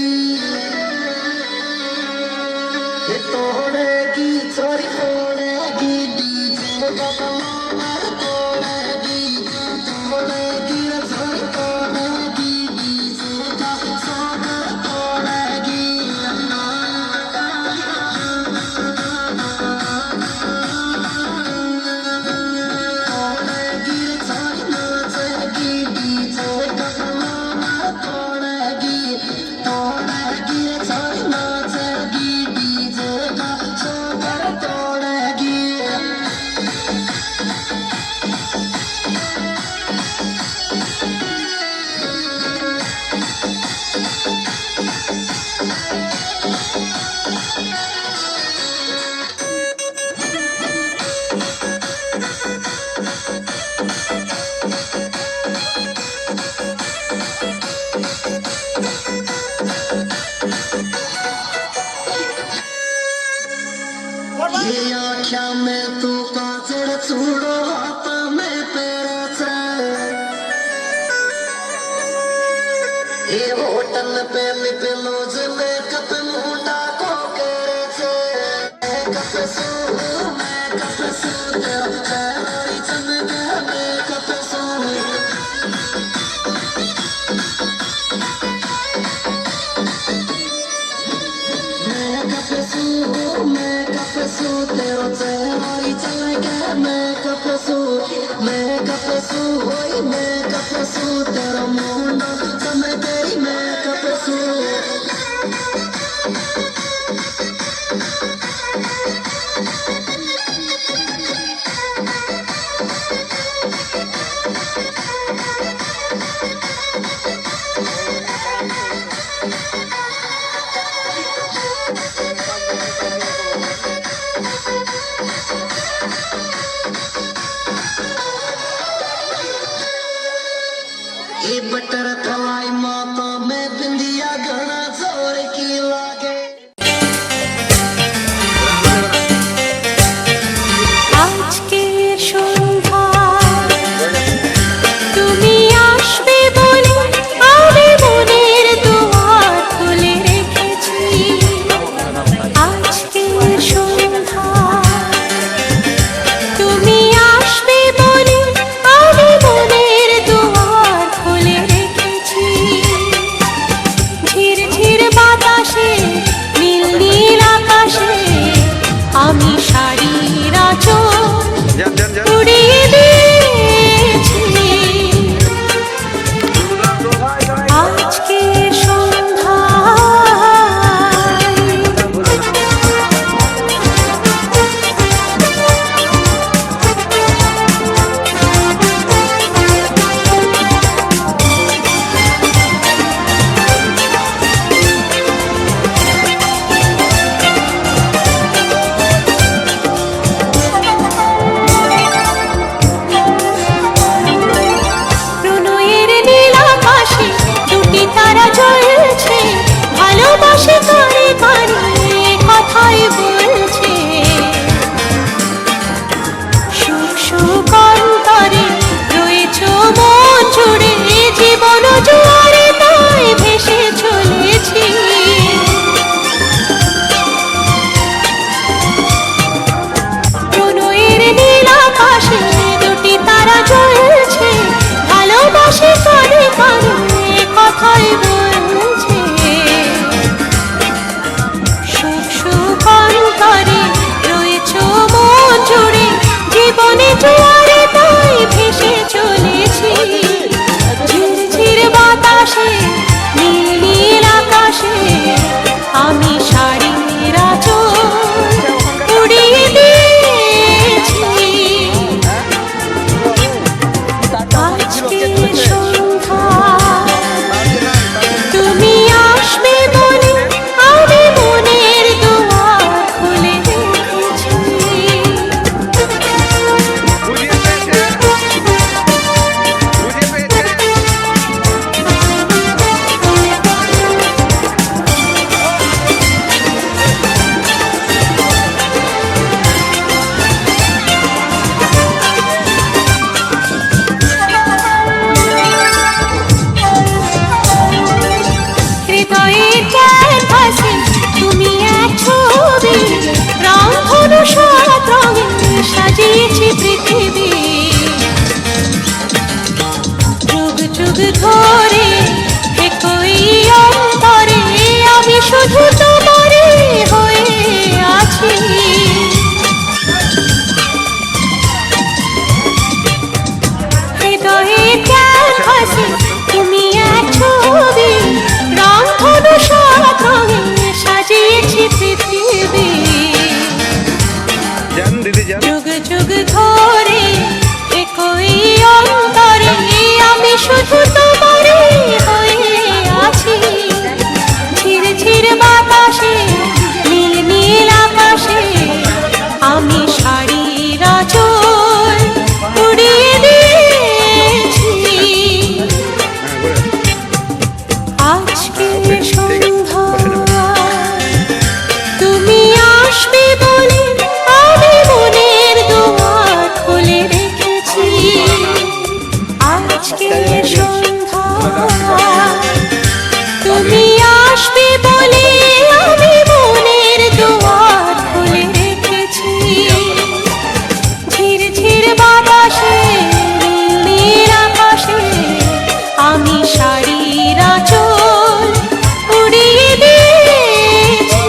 S10: ये तोड़ेगी छोरी तोड़ेगी डीजे का कमाल तोड़ेगी तोड़ेगी छोरी तोड़ेगी डीजे का सागर तोड़ेगी ये आँखा में तू काजड़ चूड़ो हाथ में तेरा चैन ये होटल पे लिप लोज मेकअप मुंडा को करे छे मेकअप सू तेरा चेहरा चमके मेकअप सू मेकअप सू तेरा चेहरा चमके मेकअप सू होई मेकअप सू तेरा मुंडा चमके मेकअप सू
S2: ধরে একই অন্তরে আমি শুধু তোমারে হয়ে আছি। হৃদয়ে ক্যানভাসে তুমি এক ছবি, রং ধনু সাত রঙে সাজিয়েছি পৃথিবী। যুগ যুগ ধরে একই অন্তরে আমি শুধু তোমারে হয়ে আছি। ঝির ঝির বাতাসে নীল নীল আকাশে আমি শাড়ির আঁচল উড়িয়ে দিয়েছি। আজকে সন্ধ্যা তুমি আসবে বলে আমি মনের দুয়ার খুলে রেখেছি। আজকে সন্ধ্যা তুমি আসবে বলে আমি মনের দুয়ার খুলে রেখেছি। ঝির ঝির বাতাসে নীল আকাশে আমি শাড়ির আঁচল উড়িয়ে দিয়েছি।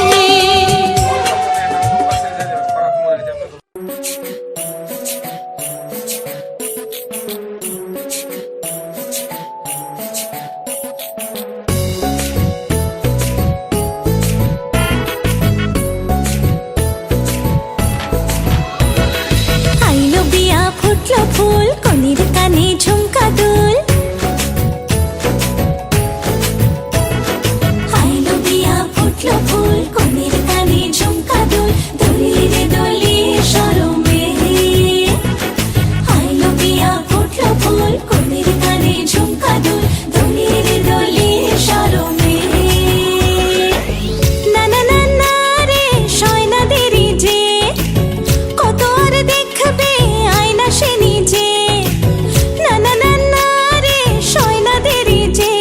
S2: আইলো বিয়া ফুটলো ফুল কনির কানে ঝুমকা দুল। আইলো বিয়া ফুটলো ফুল কনির কানে ঝুমকা দুল, দোলিয়ে রে দোলিয়ে শরমে। আইলো বিয়া ফুটলো ফুল কনির কানে ঝুমকা দুল, দোলিয়ে রে দোলিয়ে শরমে। না না না না রে সয়না দেরি যে, কত আর দেখবে আয়না সে নিজে। না না না না রে সয়না দেরি যে,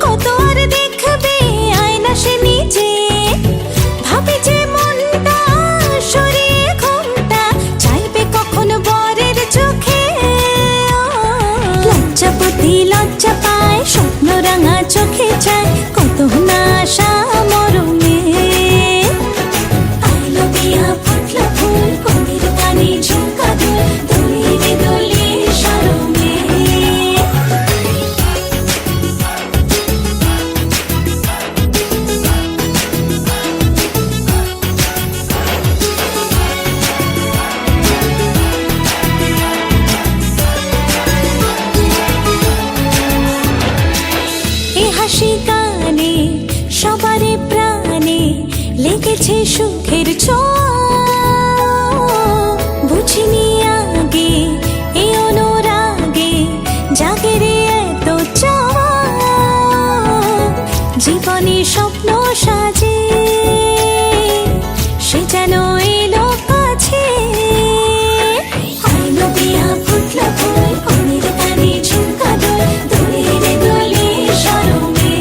S2: কত আর দেখবে আয়না সে নিজে। ভাবে যে মনটা সরিয়ে ঘুমটা চাইবে কখন বরের চোখে। লজ্জাপতি লজ্জা পায় স্বপ্ন রাঙা চোখে চায় কত না আশা মরমে। আইলো বিয়া ফুটলো ফুল কনির কানে ঝুমকা দুল, দোলিয়ে রে দোলিয়ে শরমে। এ হাসি গানে সবারে প্রাণে লেগেছে সুখের ছোঁয়া। বুঝিনি আগে এ অনুরাগে জাগে রে এত চাওয়া। জীবনে স্বপ্ন সাজে সে যেন এলো কাছে। আইলো বিয়া ফুটলো ফুল কনির কানে ঝুমকা দুল, দোলিয়ে রে দোলিয়ে শরমে।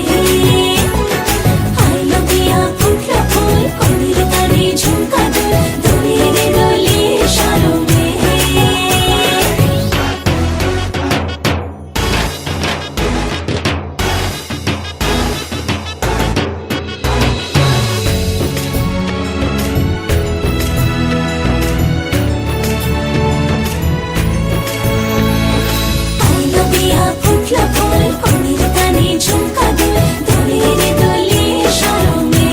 S2: আইলো বিয়া ফুটলো ফুল কনির কানে ঝুমকা দুল, দোলিয়ে রে দোলিয়ে শরমে। আইলো বিয়া ফুটলো ফুল কনির কানে ঝুমকা দুল, দোলিয়ে রে দোলিয়ে শরমে।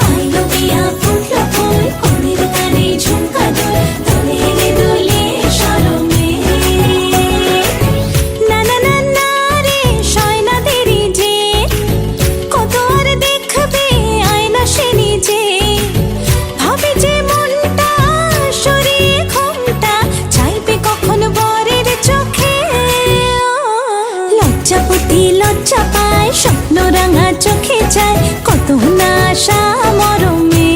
S2: আইলো বিয়া ফুটলো ফুল কনির কানে ঝুমকা দুল, দোলিয়ে রে দোলিয়ে শরমে। না না না না রে সয়না দেরি যে, কত আর দেখবে আয়না সে নিজে। ভাবে যে মনটা সরিয়ে ঘুমটা চাইবে কখন বরের চোখে। লজ্জাপতি লজ্জা পায় স্বপ্ন রাঙা চোখে চায় কত না আশা মরমে।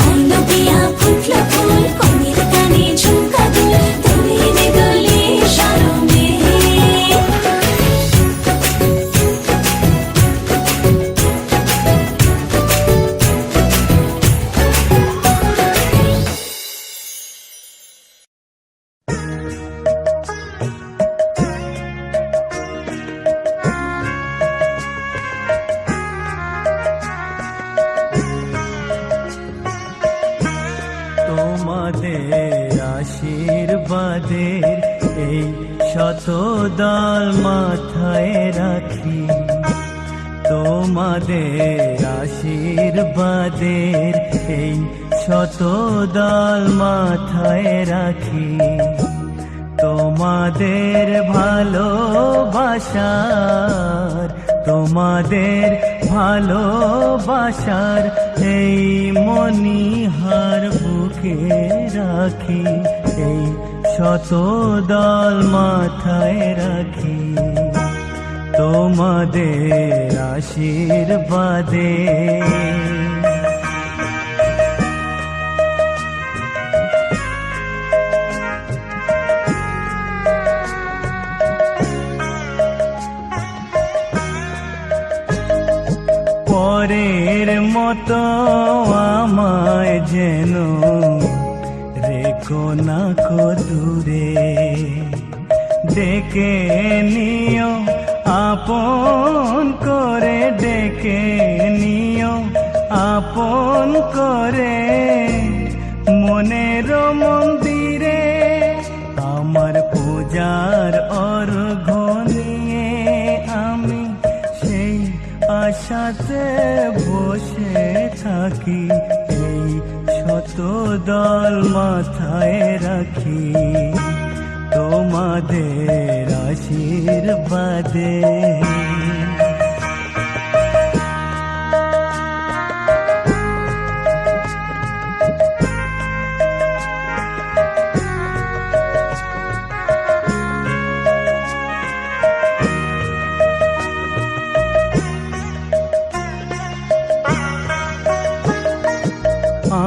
S2: আইলো বিয়া ফুটলো ফুল কনির কানে ঝুমকা দুল, দোলিয়ে রে দোলিয়ে শরমে।
S1: আশীর্বাদের এই শত দল মাথায় রাখি, তোমাদের আশীর্বাদের এই শত দল মাথায় রাখি, তোমাদের ভালোবাসার, তোমাদের ভালোবাসার এই মণিহার বুকে রাখি, এই শত দল মাথায় রাখি, তোমাদের আশীর্বাদে। পরের মতো আমায় যেন রেখো না কো দূরে, ডেকে নিও আপন করে, ডেকে নিও আপন করে, মনের মন্দিরে আমার পূজার অর্ঘ্য নিয়ে আমি সেই আশাতে বসে থাকি, এই শত দল মাথায় রাখি, তোমাদের আশীর্বাদে।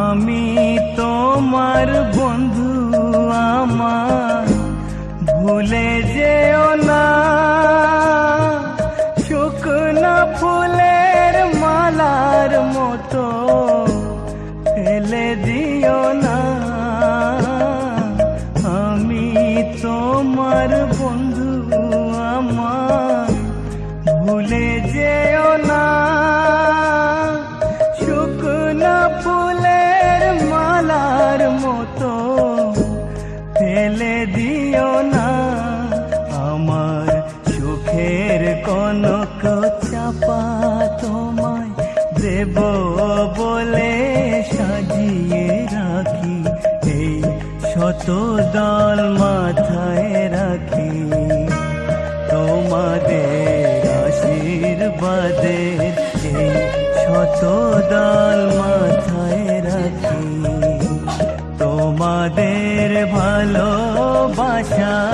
S1: আমি তোমার বন্ধু, আমার ভুলে যেও না, শুকনো ফুলের মালার মতো ফেলে দিও না। আমি তোমার বন্ধু, আমার ভুলে যেও না, শুকনো ফুলের মালার মতো ফেলে দিও না। আমার সুখের কনক চাপা তোমায় দেব বলে সাজিয়ে রাখি, এই শত দল মাথায় রাখি, তোমাদের আশীর্বাদের এই শত দল মাথায় রাখি, তোমাদের ভালোবাসার,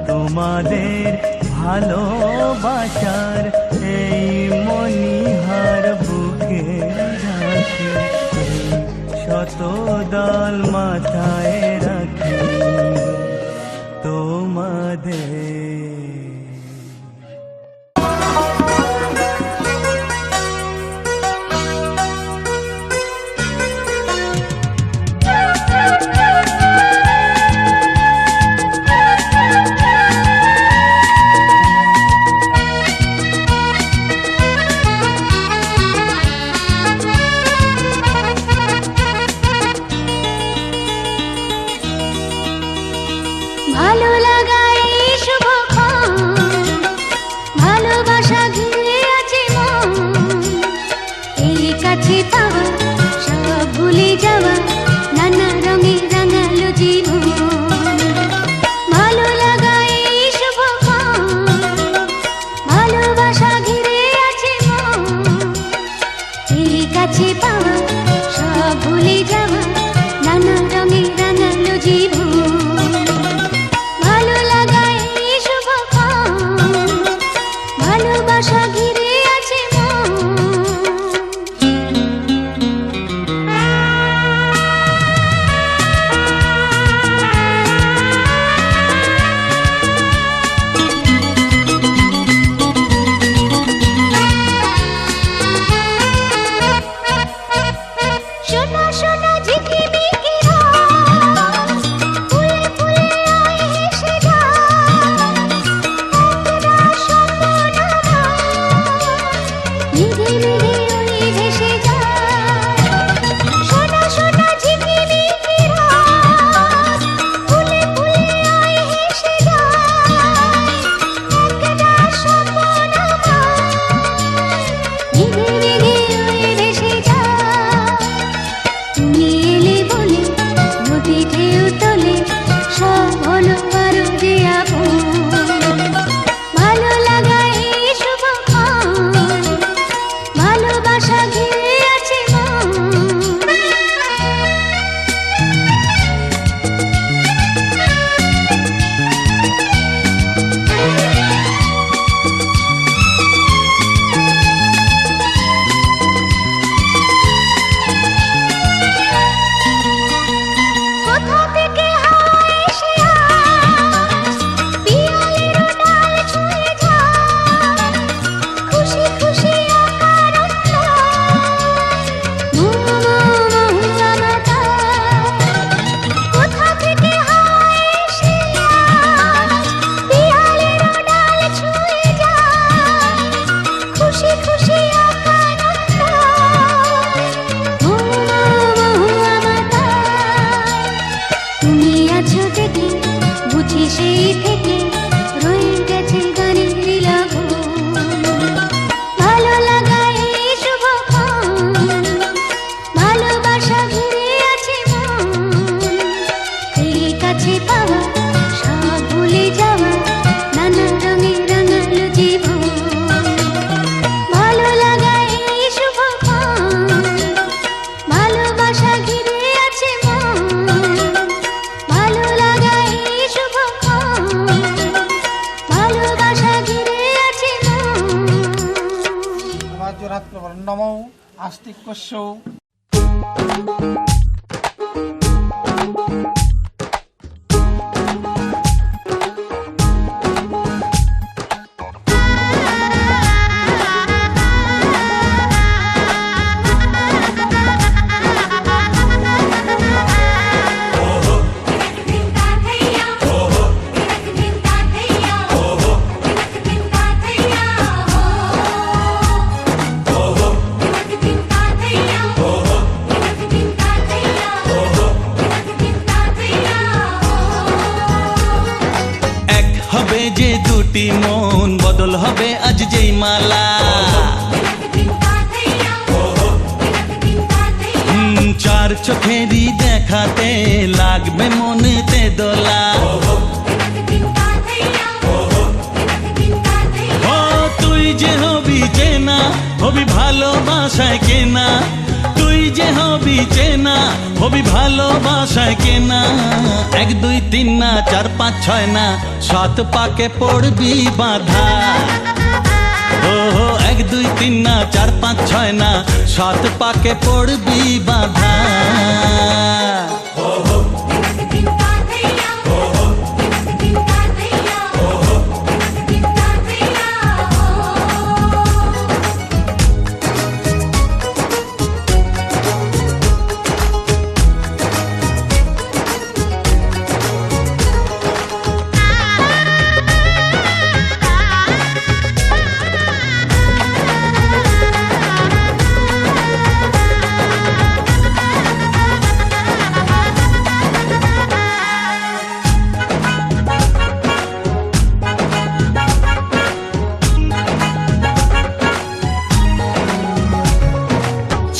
S1: তোমাদের ভালোবাসার এই মণিহার বুকে রাখি, এই শত দল মাথায় রাখি, তোমাদের।
S2: ভালো লাগা এই শুভক্ষণ, ভালোবাসা ঘিরে আছে মন, এই কাছে পাওয়া সব ভুলে যাওয়া, নানা রঙে রাঙালো জীবন। ভালো লাগা এই শুভক্ষণ, ভালোবাসা ঘিরে আছে মন, এই কাছে পাওয়া সব ভুলে যাওয়া, নানা রঙে রাঙালো জীবন। ভালোবাসা ঘিরে আছে মন।
S6: সেই থেকে রয়ে গেছে গানের লবণ। ভালো লাগা এই শুভক্ষণ, ভালোবাসা ঘিরে আছে মন। এই কাছে পাওয়া সব ভুলে যাওয়া, নানা রঙে রাঙালো জীবন। ভালো লাগা এই শুভক্ষণ, ভালোবাসা ঘিরে আছে মন। ভালো লাগা এই শুভক্ষণ, ভালোবাসা ঘিরে আছে মন।
S13: আবার জোড়হাত করে বলেন নমো আস্তিক কস্য।
S1: এক হবে যে দুটি মন, বদল হবে আজ যেই মালা। চার চোখেরই দেখাতে লাগবে মনেতে দোলা। ও তুই যে হবি চেনা, হবি ভালোবাসায় কেনা। তুই যে হবি চেনা, হবি ভালোবাসায় কেনা। 1 2 3 না 4 5 6 না, 7 পাকে পড়বি বাধা। ও 1 2 3 না 4 5 6 না, 7 পাকে পড়বি বাধা।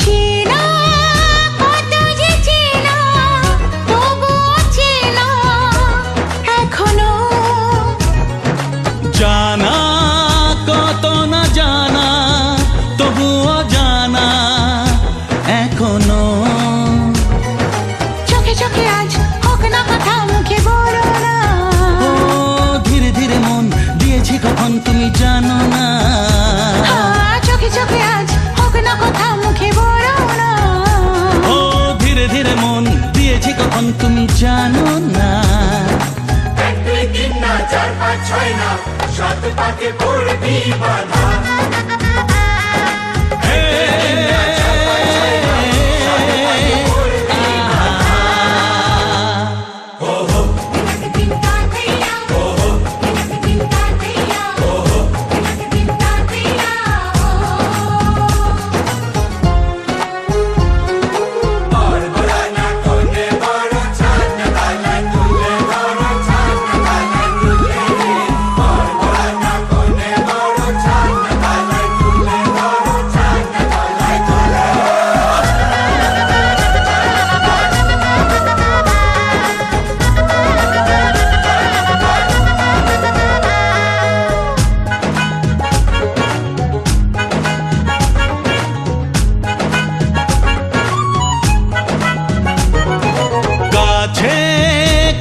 S6: চেনা কত যে চেনা, তবুও চেনা এখনো।
S1: জানা কত না জানা, তবুও জানা এখনো।
S6: চোখে চোখে আজ হোক না কথা, মুখে বলো না।
S1: ও ধীরে ধীরে মন দিয়েছি কখন তুমি জানো না।
S6: চোখে চোখে আজ হোক না কথা, মুখে বলো না।
S1: ও ধীরে ধীরে মন দিয়েছি কখন তুমি জানো না।
S4: 1 2 3 না 4 5 6 না, 7 পাকে পড়বি বাধা।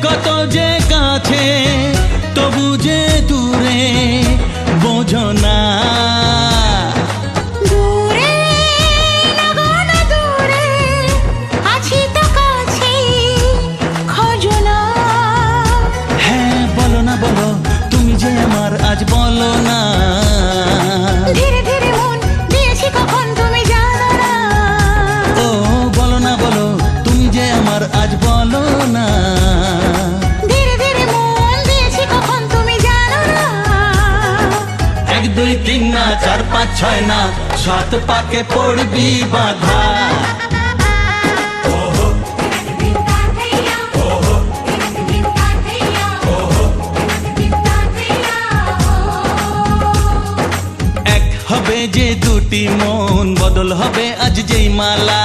S1: কত যে কাছে, তবু যে দূরে বোঝো না।
S6: দূরে লাগো না দূরে, আছি তো কাছে, খোঁজো না।
S1: হ্যাঁ বলো না বলো, তুমি যে আমার আজ বলো না।
S6: ধীরে ধীরে মন দিয়েছি কখন তুমি জানো না।
S1: ও বলো না বলো, তুমি যে আমার আজ বলো না।
S6: ধীরে ধীরে মন দিয়েছি কখন তুমি জানো না।
S1: 1 2 3 না 4 5 6 না, 7 পাকে পড়বি বাধা। প্রীতি মন বদল হবে আজ যেই মালা।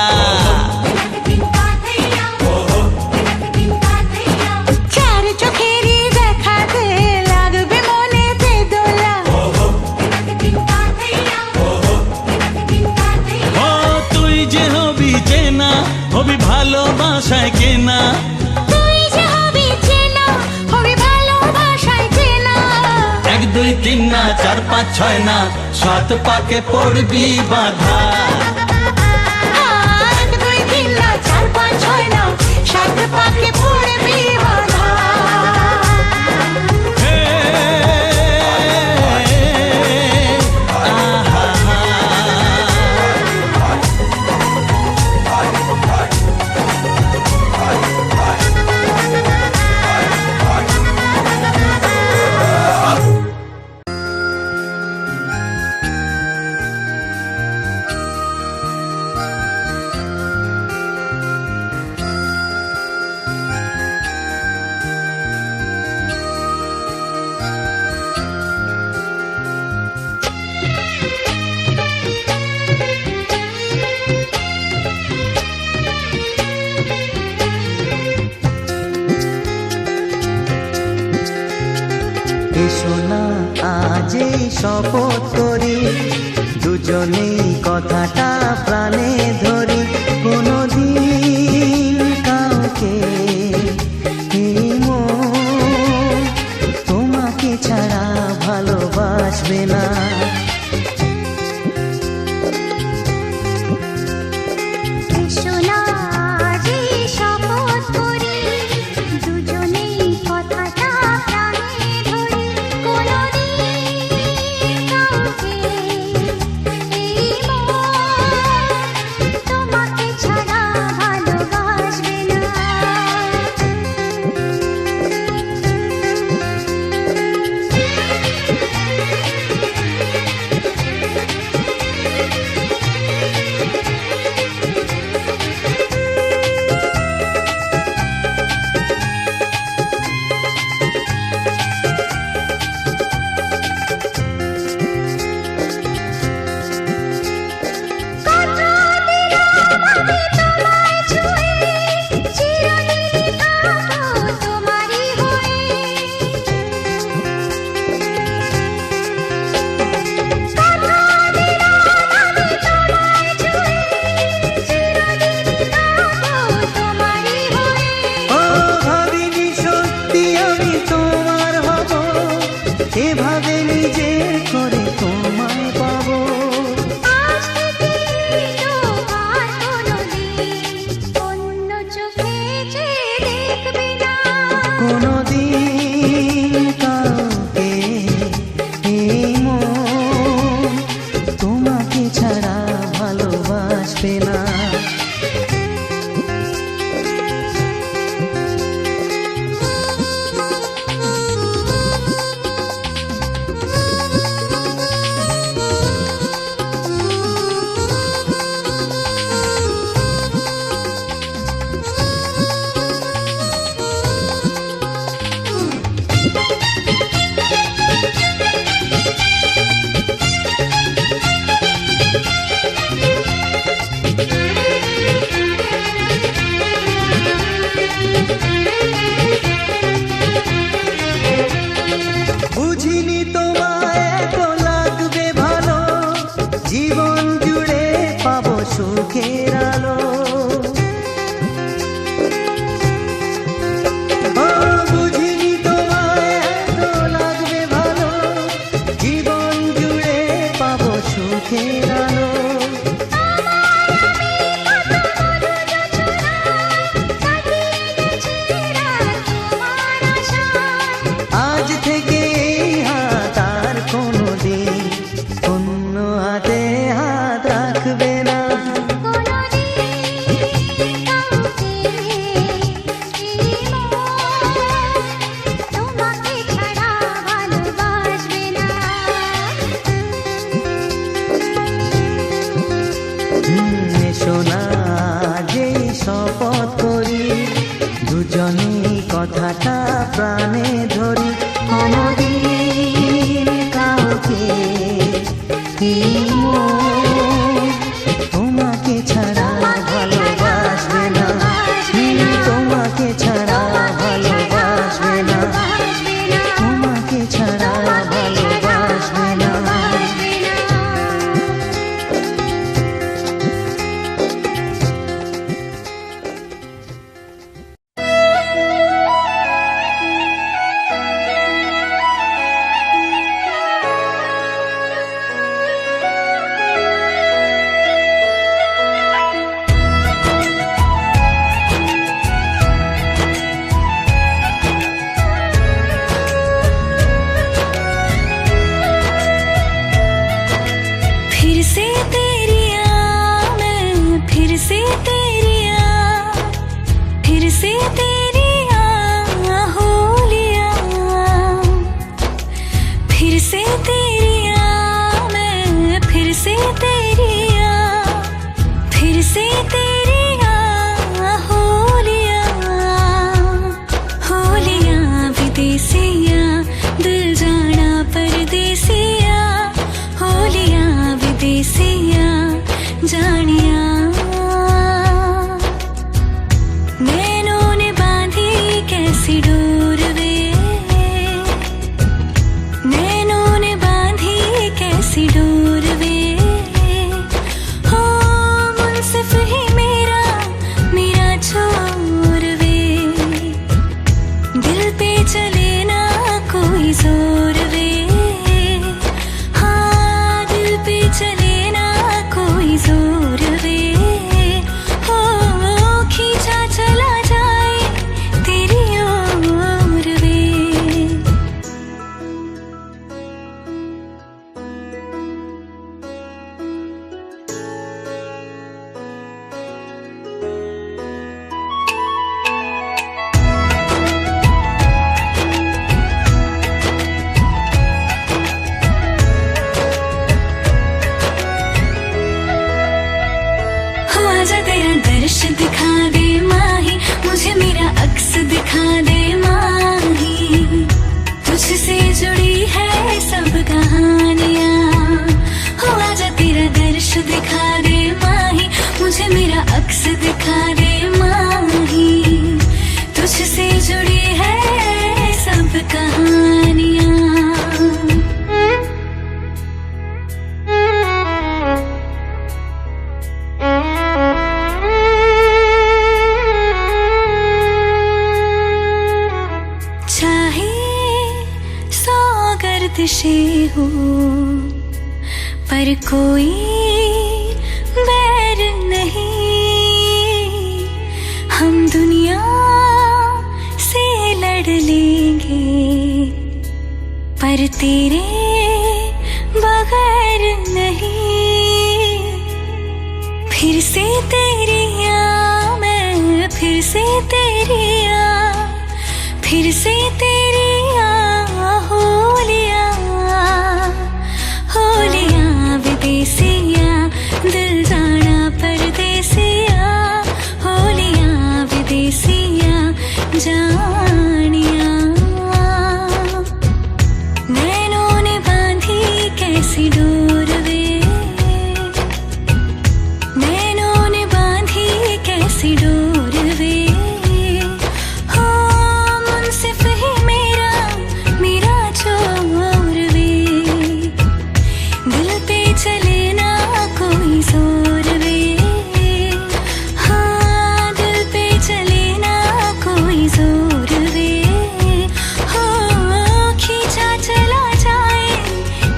S2: চার চোখেরই দেখাতে লাগবে মনেতে দোলা।
S1: ও তুই যে হবি চেনা, হবি ভালোবাসায় কেনা।
S2: তুই যে হবি চেনা, হবি ভালোবাসায় চেনা।
S1: 1 2 3 না 4 5 6 না 7 পাকে পড়বি বাধা।
S2: 1 2 3 না 4 5 6 না 7 পাকে পড়বি বাধা।
S1: এসো না আজ এই শপথ করি, দুজনেই কথাটা প্রাণে ধরি। কোনোদিন কাউকে এই মন তোমাকে ছাড়া ভালোবাসবে না।
S2: এসো না আজ এই শপথ করি, দুজনেই কথাটা প্রাণে ধরি। কোনোদিন কাউকে এই মন তোমাকে ছাড়া ভালোবাসবে না।
S1: ও ভাবিনি সত্যি আমি তোমার হব, এভাবে নিজে করে তোমায় পাবো।
S2: আজ থেকে তোমার কোনোদিন অন্য চোখে চেয়ে দেখবে না।
S1: কোনোদিন কাউকে এই মন তোমাকে ছাড়া ভালোবাসবে না। বুঝিনি তোমায় এত লাগবে ভালো, জীবন জুড়ে পাবো সুখের আলো। ও বুঝিনি তোমায় এত লাগবে ভালো, জীবন জুড়ে পাবো সুখের আলো। আজ থেকে এই হাত আর কোনোদিন অন্য হাতে হাত রাখবে না।
S2: তোমাকে ছাড়া ভালোবাসবে না।
S1: এসো না যেই শপথ করি, দুজনেই কথাটা প্রাণে ধরি। কোনোদিন কাউকে এই মন তোমাকে ছাড়া ভালোবাসবে না, তোমাকে ছাড়া ভালোবাসবে না, তোমাকে ছাড়া ভালোবাসবে না।
S2: फिर से तेरी मैं फिर से तेरी फिर से तेरी हो लिया, फिर से तेरी मैं फिर से तेरी फिर से तेरी हो लिया विदेसिया, दिल जाना परदेसिया, हो लिया विदेसिया जानिया। नैनों ने बांधी कैसी डोर वे, नैनों ने बांधी कैसी डोर वे, हो मुंसिफ ही मेरा मेरा छोर वे, दिल पे चले ना कोई जोर वे, हाँ दिल पे चले ना कोई जोर वे, हो खींचा चला जाए तेरी ओर वे। हो आजा तेरा दर्श दिखा दे माही, मुझे मेरा अक्स दिखा दे माही, तुझसे जुड़ी है सब कहानियाँ। हो आजा तेरा दर्श दिखा दे माही, मुझे मेरा अक्स दिखा दे माही, तुझसे जुड़ी है सब कहानियाँ। चाहे सौ गर्दिशें हो पर कोई बैर नहीं, हम दुनिया से लड़ लेंगे पर तेरे बगैर नहीं। फिर से तेरी मैं फिर से तेरी फिर से तेरी हो लिया विदेसिया, दिल जाना परदेसिया, हो लिया विदेसिया जानिया। नैनों ने बांधी कैसी डोर वे, नैनों ने बांधी कैसी डोर वे, हो मुंसिफ ही मेरा मेरा छोर वे, दिल पे चले ना कोई जोर वे, हाँ दिल पे चले ना कोई जोर वे, हो खींचा चला जाए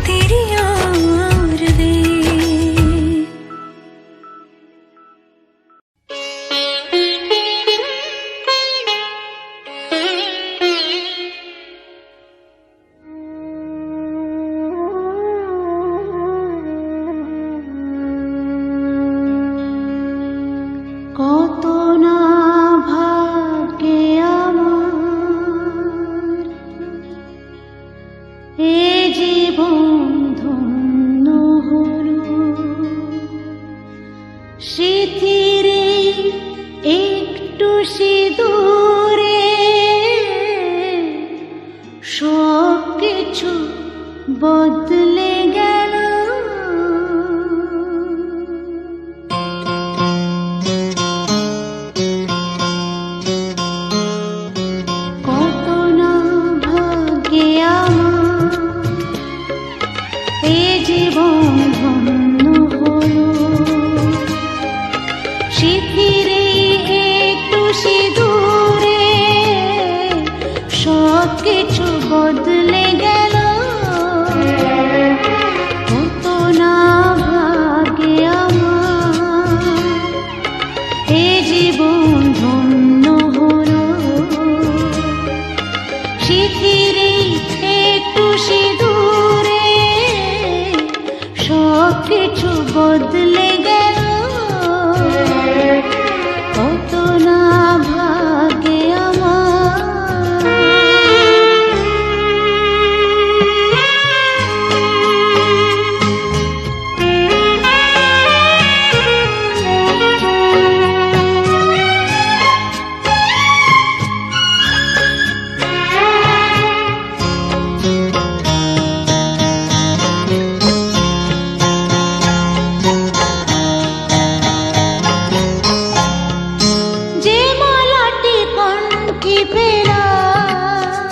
S2: तेरी ओर वे।
S6: কত না ভাগ্যে আমার এ জীবন ধন্য হলো, স্মৃতির একটু সিঁদুরে সব কিছু বদলে গেল।
S2: কিছু বদলে গেল, কত না ভাগে আমার, এ জীবন ধন্য হলো শিথিরে একটু সিঁদুরে, সব কিছু বদলে গেল, কত না ভাগে যে মালাটি কণ্ঠে পেলাম,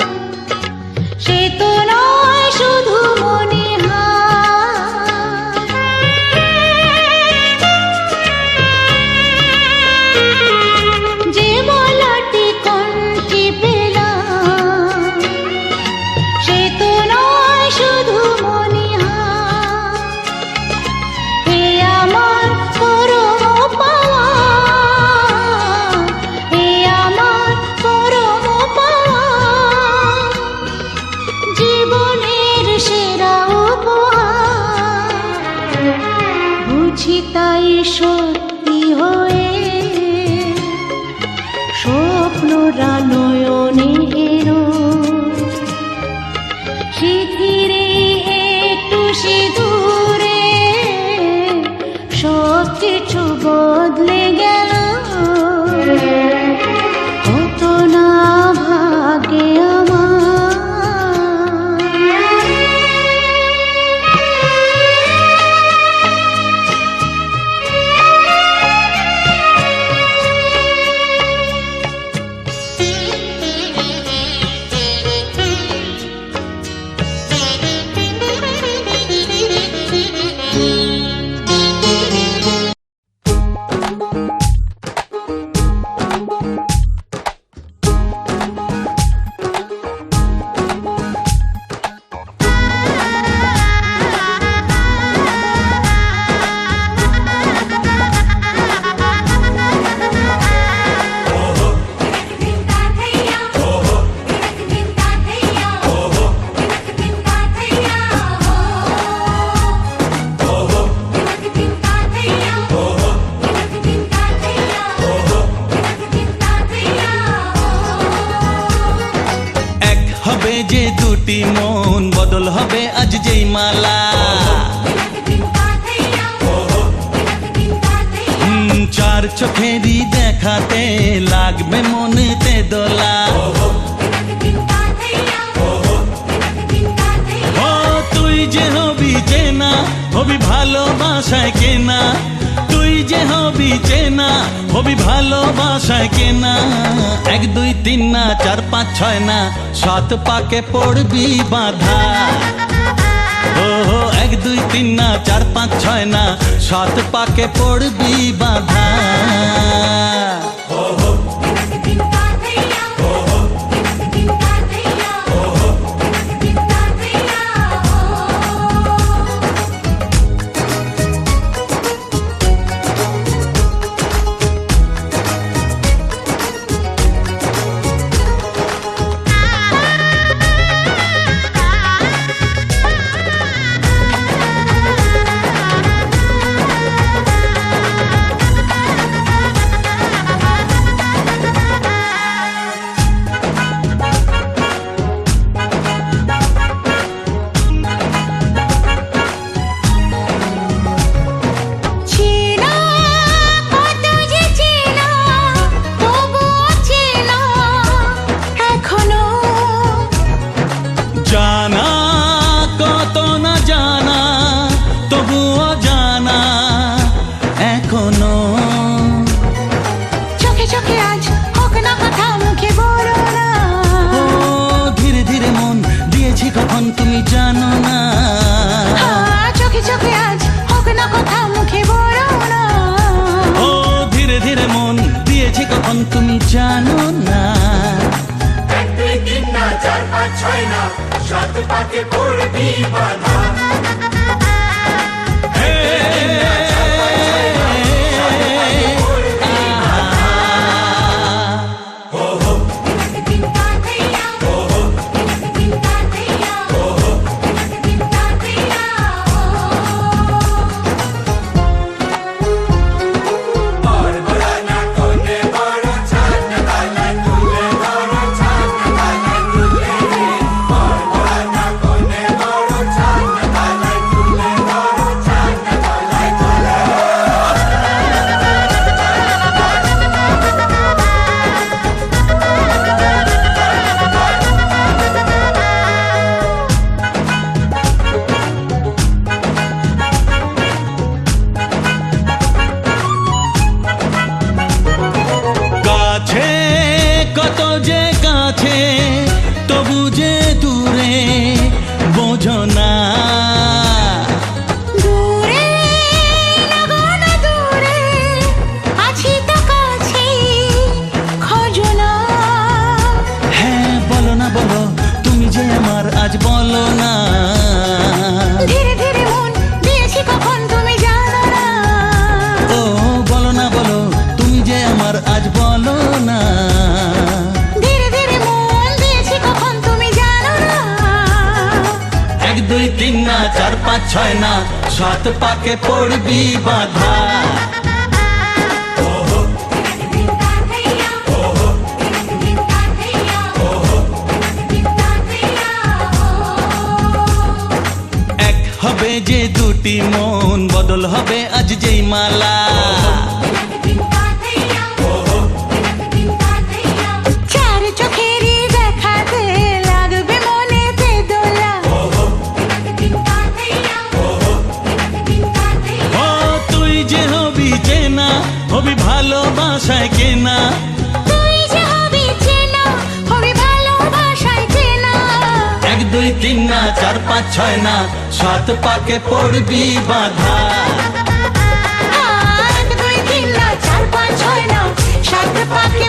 S2: সে তো নয় শুধু মনে হয়, যে মালাটি কণ্ঠে পেলাম, সে তো নয় শুধু মনে হয়, এ আমার পরম পাওয়া, এ আমার পরম পাওয়া, জীবনের সেরা উপহার, বুঝি তাই সত্যি হয়ে স্বপ্নরা নয়নে এলো, শিথিরে একটু সিঁদুরে, সব কিছু বদলে গেল, কত না ভাগে আমার।
S1: যে দুটি মন বদল হবে আজ যেই মালা, চার চোখেরই দেখাতে লাগবে মনেতে দোলা, ও তুই যে হবি চেনা, হবি ভালোবাসায় কেনা, তুই যে হবি চেনা, হবি ভালোবাসায় কেনা, 1 2 3 না 4 5 6 না 7 পাকে পড়বি বাঁধা, ও 1 2 3 না 4 5 6 না 7 পাকে পড়বি বাঁধা।
S7: চার পাঁচ ছয় না সাত পাকে পড়বি বাধা
S1: কত যে কাছে তবু যে দূরে বোঝো না
S2: দূরে লাগানো দূরে আছি তো কাছে খোঁজো না
S1: হ্যাঁ বলো না বলো তুমি যে আমার আজ বলো না
S2: ধীরে ধীরে মন দিয়েছি কখন তুমি জানো না
S1: ও বলো না বলো তুমি যে আমার আজ বলো না
S2: ধীরে ধীরে মন দিয়েছি কখন তুমি জানো না
S1: এক দুই তিন না চার পাঁচ ছয় না সাত পাকে পড়বি বাধা এক হবে যে দুটি মন বদল হবে আজ যেই মালা
S2: চার চোখেরই দেখাতে লাগবে মনেতে দোলা
S1: ও তুই যে হবি চেনা হবি ভালোবাসায় কেনা
S2: তুই যে হবি চেনা হবি ভালোবাসায় চেনা
S1: এক দুই তিন না চার পাঁচ ছয় না সাত পাকে পড়বি বাধা
S2: এক দুই তিন না চার পাঁচ ছয় না সাত পাকে